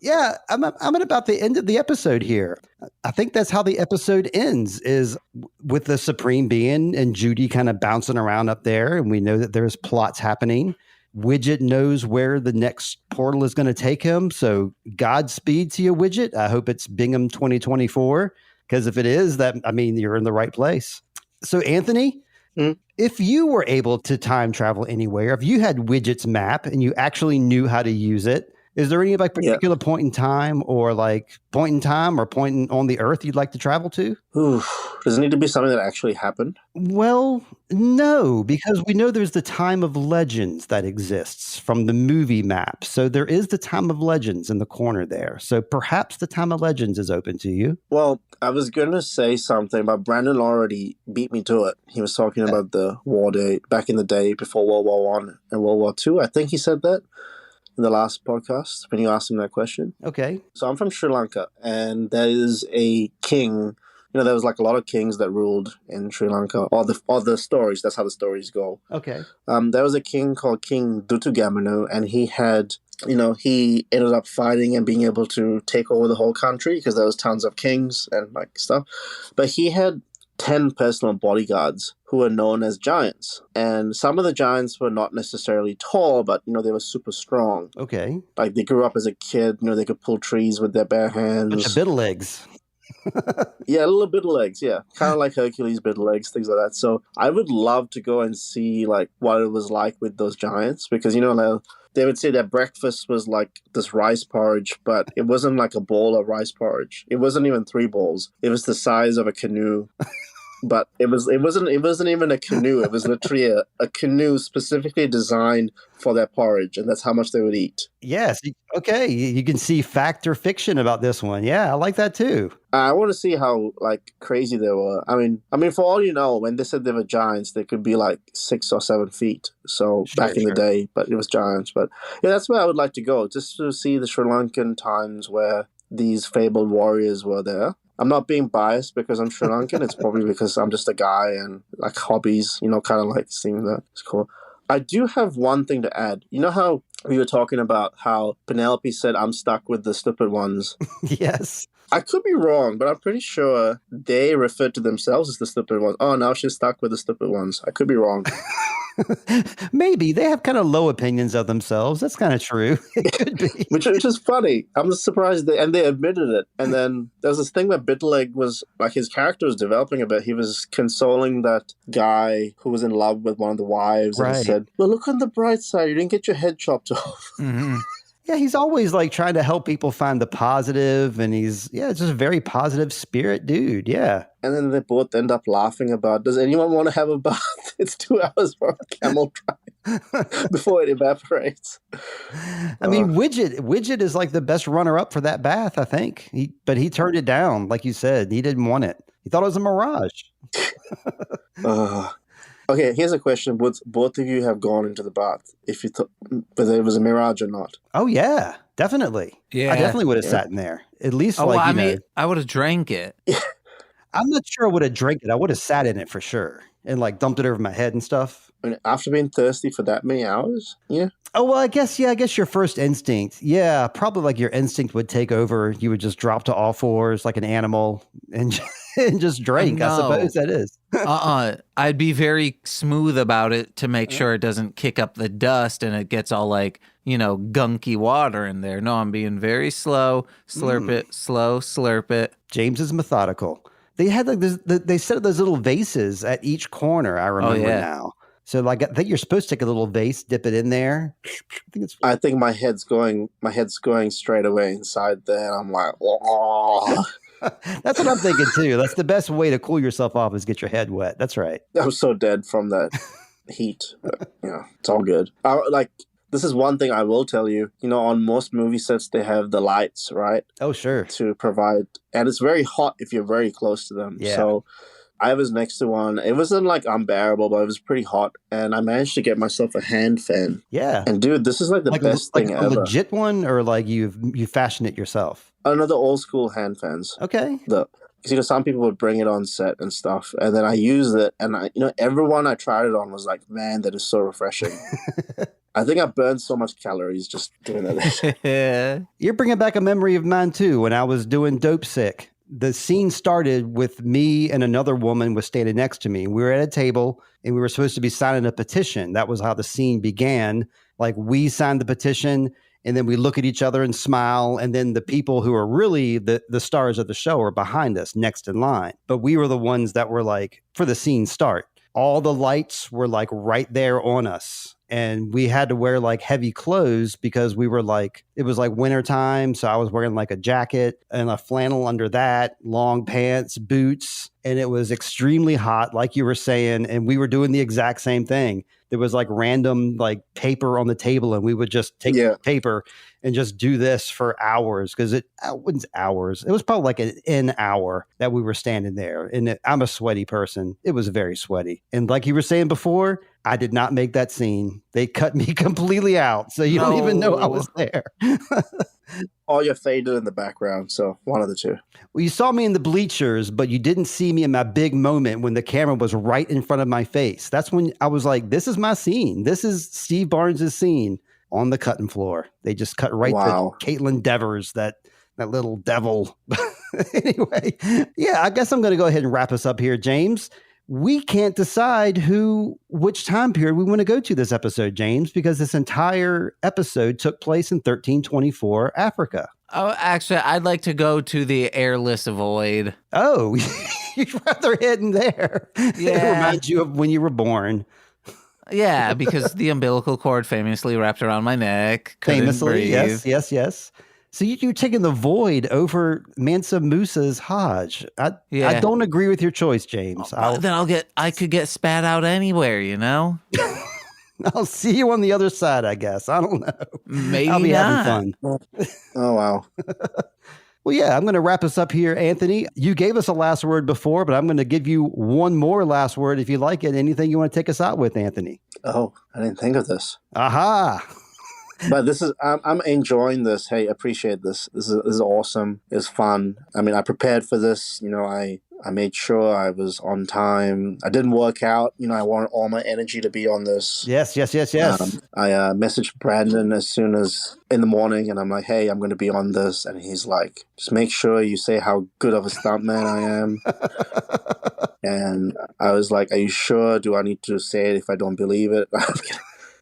Yeah, I'm at about the end of the episode here. I think that's how the episode ends, is with the Supreme Being and Judy kind of bouncing around up there, and we know that there's plots happening. Widget knows where the next portal is going to take him, so Godspeed to you, Widget. I hope it's Bingham 2024, because if it is, you're in the right place. So, Anthony, If you were able to time travel anywhere, if you had Widget's map and you actually knew how to use it, is there any like Yeah. particular point in time or point on the Earth you'd like to travel to? Oof. Does it need to be something that actually happened? Well, no, because we know there's the Time of Legends that exists from the movie map. So there is the Time of Legends in the corner there. So perhaps the Time of Legends is open to you. Well, I was going to say something, but Brandon already beat me to it. He was talking about the war day back in the day before World War One and World War Two. I think he said that in the last podcast when you asked him that question. Okay. So I'm from Sri Lanka, and there is a king. There was like a lot of kings that ruled in Sri Lanka, or the stories. That's how the stories go. Okay. There was a king called King Dutugamanu, and he had, he ended up fighting and being able to take over the whole country because there was tons of kings and like stuff. But he had 10 personal bodyguards who were known as giants. And some of the giants were not necessarily tall, but, they were super strong. Okay. Like they grew up as a kid, they could pull trees with their bare hands. Bunch of bit of legs. Yeah, a little bit of legs, yeah. Kind of like Hercules, bit of legs, things like that. So I would love to go and see like what it was like with those giants because, like, they would say that breakfast was like this rice porridge, but it wasn't like a bowl of rice porridge. It wasn't even 3 bowls. It was the size of a canoe. But it wasn't even a canoe. It was literally a canoe specifically designed for that porridge, and that's how much they would eat. Yes. Okay. You can see fact or fiction about this one. Yeah, I like that too. I want to see how like crazy they were. I mean, for all you know, when they said they were giants, they could be like 6 or 7 feet. So back in the day, but it was giants. But yeah, that's where I would like to go, just to see the Sri Lankan times where these fabled warriors were there. I'm not being biased because I'm Sri Lankan. It's probably because I'm just a guy and like hobbies, kind of like seeing that. It's cool. I do have one thing to add. You know how we were talking about how Penelope said, I'm stuck with the stupid ones? Yes. I could be wrong, but I'm pretty sure they referred to themselves as the stupid ones. Oh, now she's stuck with the stupid ones. I could be wrong. Maybe they have kind of low opinions of themselves. That's kind of true. It could be, which is funny. I'm just surprised they admitted it. And then there's this thing where Bitterleg was like his character was developing a bit. He was consoling that guy who was in love with one of the wives, and he said, "Well, look on the bright side. You didn't get your head chopped off." Mm-hmm. Yeah, he's always like trying to help people find the positive, and he's just a very positive spirit dude. Yeah. And then they both end up laughing about, does anyone want to have a bath? It's 2 hours for a camel drive before it evaporates. I mean, Widget is like the best runner-up for that bath, I think. But he turned it down, like you said. He didn't want it. He thought it was a mirage. Okay, here's a question. Would both of you have gone into the bath if you thought whether it was a mirage or not? Oh, yeah, definitely. Yeah. I definitely would have sat in there. At least I would have drank it. I'm not sure I would have drank it. I would have sat in it for sure and like dumped it over my head and stuff. After being thirsty for that many hours? Yeah. Oh, well, I guess your first instinct. Yeah, probably like your instinct would take over. You would just drop to all fours like an animal and just drink. I suppose that is. I'd be very smooth about it to make sure it doesn't kick up the dust and it gets all like, gunky water in there. No, I'm being very slow. Slurp it, slow, slurp it. James is methodical. They had like they set up those little vases at each corner. I remember now. So like I think you're supposed to take a little vase, dip it in there. I think my head's going straight away inside there. I'm like, oh. That's what I'm thinking too. That's the best way to cool yourself off is get your head wet. That's right. I'm so dead from that heat. But, it's all good. This is one thing I will tell you. On most movie sets, they have the lights, right? Oh, sure. To provide. And it's very hot if you're very close to them. Yeah. So I was next to one. It wasn't like unbearable, but it was pretty hot. And I managed to get myself a hand fan. Yeah. And dude, this is like the best thing ever. Like a legit one or like you fashioned it yourself? Another old school hand fans. Okay. Because some people would bring it on set and stuff, and then I used it, and everyone I tried it on was like, "Man, that is so refreshing." I think I burned so much calories just doing that. You're bringing back a memory of mine too. When I was doing Dope Sick, the scene started with me and another woman was standing next to me. We were at a table and we were supposed to be signing a petition. That was how the scene began. Like we signed the petition. And then we look at each other and smile. And then the people who are really the stars of the show are behind us next in line. But we were the ones that were like, for the scene start. all the lights were like right there on us. And we had to wear like heavy clothes because we were like, it was like winter time. So I was wearing like a jacket and a flannel under that, long pants, boots. And it was extremely hot, like you were saying. And we were doing the exact same thing. There was like random like paper on the table, and we would just take paper and just do this for hours, because it wasn't hours. It was probably like an hour that we were standing there. And I'm a sweaty person. It was very sweaty. And like you were saying before, I did not make that scene. They cut me completely out. So you don't even know I was there. Or you're faded in the background. So one of the two. Well, you saw me in the bleachers, but you didn't see me in my big moment when the camera was right in front of my face. That's when I was like, this is my scene. This is Steve Barnes' scene on the cutting floor. They just cut right to Caitlin Devers, that little devil. Anyway, yeah, I guess I'm going to go ahead and wrap us up here, James. We can't decide which time period we want to go to this episode, James, because this entire episode took place in 1324 Africa. Oh, actually, I'd like to go to the airless void. Oh, you'd rather head in there. Yeah. It reminds you of when you were born. Yeah, because the umbilical cord famously wrapped around my neck. Famously, breathe. yes. So you're taking the void over Mansa Musa's Hajj. I don't agree with your choice, James. I could get spat out anywhere, you know? I'll see you on the other side, I guess. I don't know. Maybe I'll be not. having fun. Oh, wow. Well, yeah, I'm going to wrap us up here, Anthony. You gave us a last word before, but I'm going to give you one more last word if you like it. Anything you want to take us out with, Anthony? Oh, I didn't think of this. Aha. But I'm enjoying this. Hey, appreciate this. This is awesome. It's fun. I mean, I prepared for this. You know, I made sure I was on time. I didn't work out. You know, I wanted all my energy to be on this. Yes. I messaged Brandon as soon as in the morning, and I'm like, hey, I'm going to be on this. And he's like, just make sure you say how good of a stuntman I am. And I was like, are you sure? Do I need to say it if I don't believe it?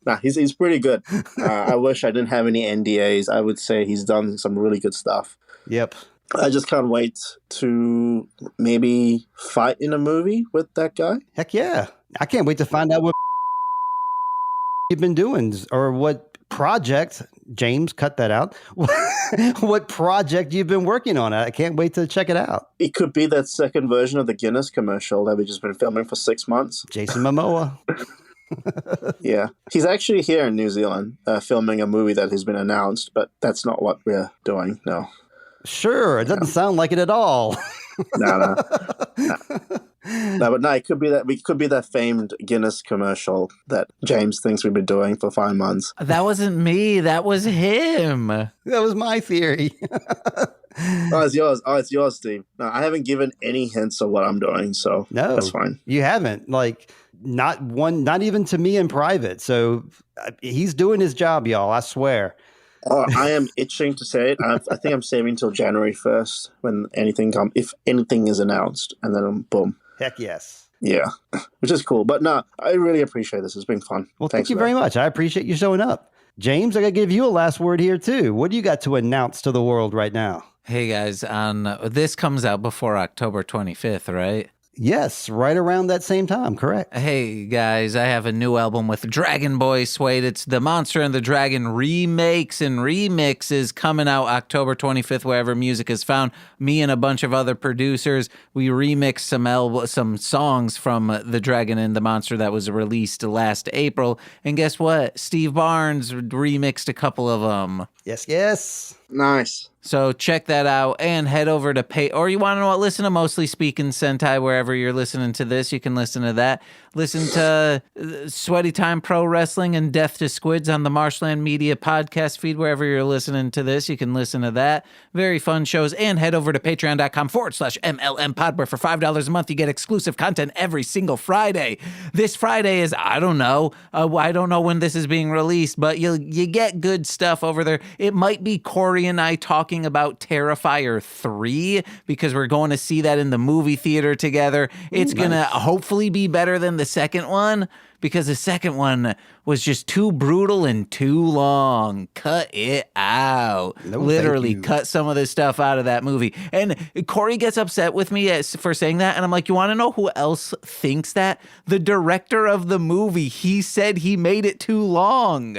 Nah, he's pretty good. I wish I didn't have any NDAs. I would say he's done some really good stuff. Yep. I just can't wait to maybe fight in a movie with that guy. Heck yeah. I can't wait to find out what you've been doing, or what project, James, cut that out. What project you've been working on. I can't wait to check it out. It could be that second version of the Guinness commercial that we've just been filming for 6 months. Jason Momoa. Yeah. He's actually here in New Zealand filming a movie that has been announced, but that's not what we're doing. No. Sure. It doesn't sound like it at all. No, but no, it could be that. We could be that famed Guinness commercial that James thinks we've been doing for 5 months. That wasn't me. That was him. That was my theory. Oh, it's yours. Oh, it's yours, Steve. No, I haven't given any hints of what I'm doing, so no, that's fine. You haven't. Not even to me in private. So he's doing his job, y'all. I swear. Oh, I am itching to say it. I think I'm saving till January 1st when if anything is announced, and then boom. Heck yes. Yeah, which is cool. But no, I really appreciate this. It's been fun. Well, thank you very much. I appreciate you showing up. James, I got to give you a last word here too. What do you got to announce to the world right now? Hey guys, this comes out before October 25th, right? Yes, right around that same time, correct. Hey guys, I have a new album with Dragon Boy Suede. It's the Monster and the Dragon remakes and remixes coming out October 25th, wherever music is found. Me and a bunch of other producers, we remixed some songs from The Dragon and the Monster that was released last April. And guess what? Steve Barnes remixed a couple of them. Yes. Nice. So check that out and head over to or you want to listen to Mostly Speaking Sentai wherever you're listening to this. You can listen to that. Listen to Sweaty Time Pro Wrestling and Death to Squids on the Marshland Media podcast feed wherever you're listening to this. You can listen to that. Very fun shows. And head over to patreon.com/MLM Pod, where for $5 a month you get exclusive content every single Friday. This Friday is, I don't know when this is being released, but you get good stuff over there. It might be Corey and I talking about Terrifier 3 because we're going to see that in the movie theater together. It's going to hopefully be better than the second one because the second one was just too brutal and too long. Cut it out. No, Literally thank you. cut some of this stuff out of that movie. And Corey gets upset with me for saying that. And I'm like, you want to know who else thinks that? The director of the movie. He said he made it too long.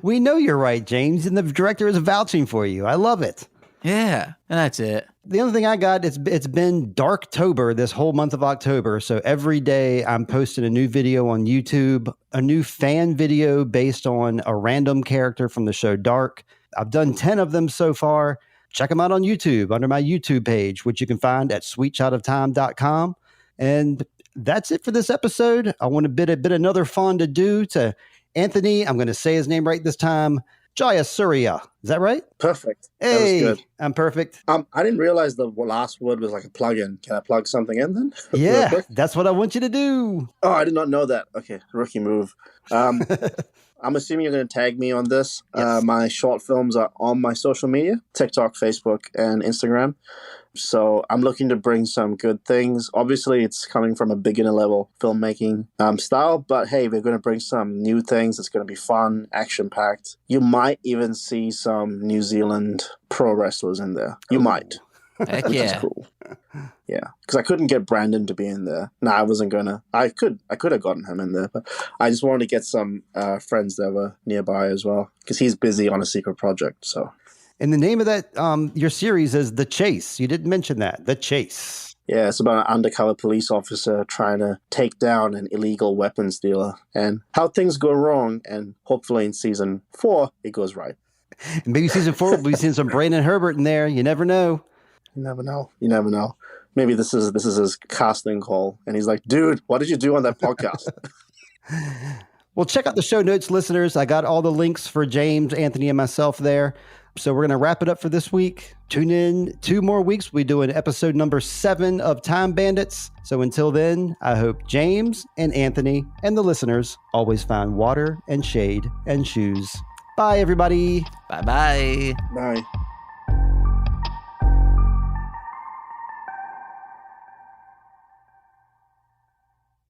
We know you're right, James, and the director is vouching for you. I love it. Yeah, and that's it. The other thing I got, it's been Darktober this whole month of October. So every day I'm posting a new video on YouTube, a new fan video based on a random character from the show Dark. I've done 10 of them so far. Check them out on YouTube under my YouTube page, which you can find at sweetshotoftime.com. And that's it for this episode. I want to bid another fond adieu to Anthony. I'm going to say his name right this time. Jayasuriya. Is that right? Perfect. Hey, That was good. I'm perfect. I didn't realize the last word was like a plug-in. Can I plug something in then? Real Yeah, quick? that's what I want you to do. Oh, I did not know that. Okay, rookie move. I'm assuming you're going to tag me on this. Yes. My short films are on my social media, TikTok, Facebook, and Instagram. So I'm looking to bring some good things. Obviously, it's coming from a beginner level filmmaking style, but hey, we're going to bring some new things. It's going to be fun, action-packed. You might even see some New Zealand pro wrestlers in there. You might. Heck Which is yeah. cool. Yeah, because I couldn't get Brandon to be in there. No, I wasn't gonna. I could have gotten him in there, but I just wanted to get some friends that were nearby as well, because he's busy on a secret project. So, And the name of that, your series is The Chase. You didn't mention that. The Chase. yeah, it's about an undercover police officer trying to take down an illegal weapons dealer and how things go wrong. And hopefully in season 4, it goes right. And maybe season 4, we'll be seeing some Brandon Herbert in there. You never know. You never know. You never know. Maybe this is his casting call, and he's like, "Dude, what did you do on that podcast?" Well, check out the show notes, listeners. I got all the links for James, Anthony, and myself there. So we're going to wrap it up for this week. Tune in 2 more weeks. We'll be doing episode number 7 of Time Bandits. So until then, I hope James and Anthony and the listeners always find water and shade and shoes. Bye, everybody. Bye-bye. Bye.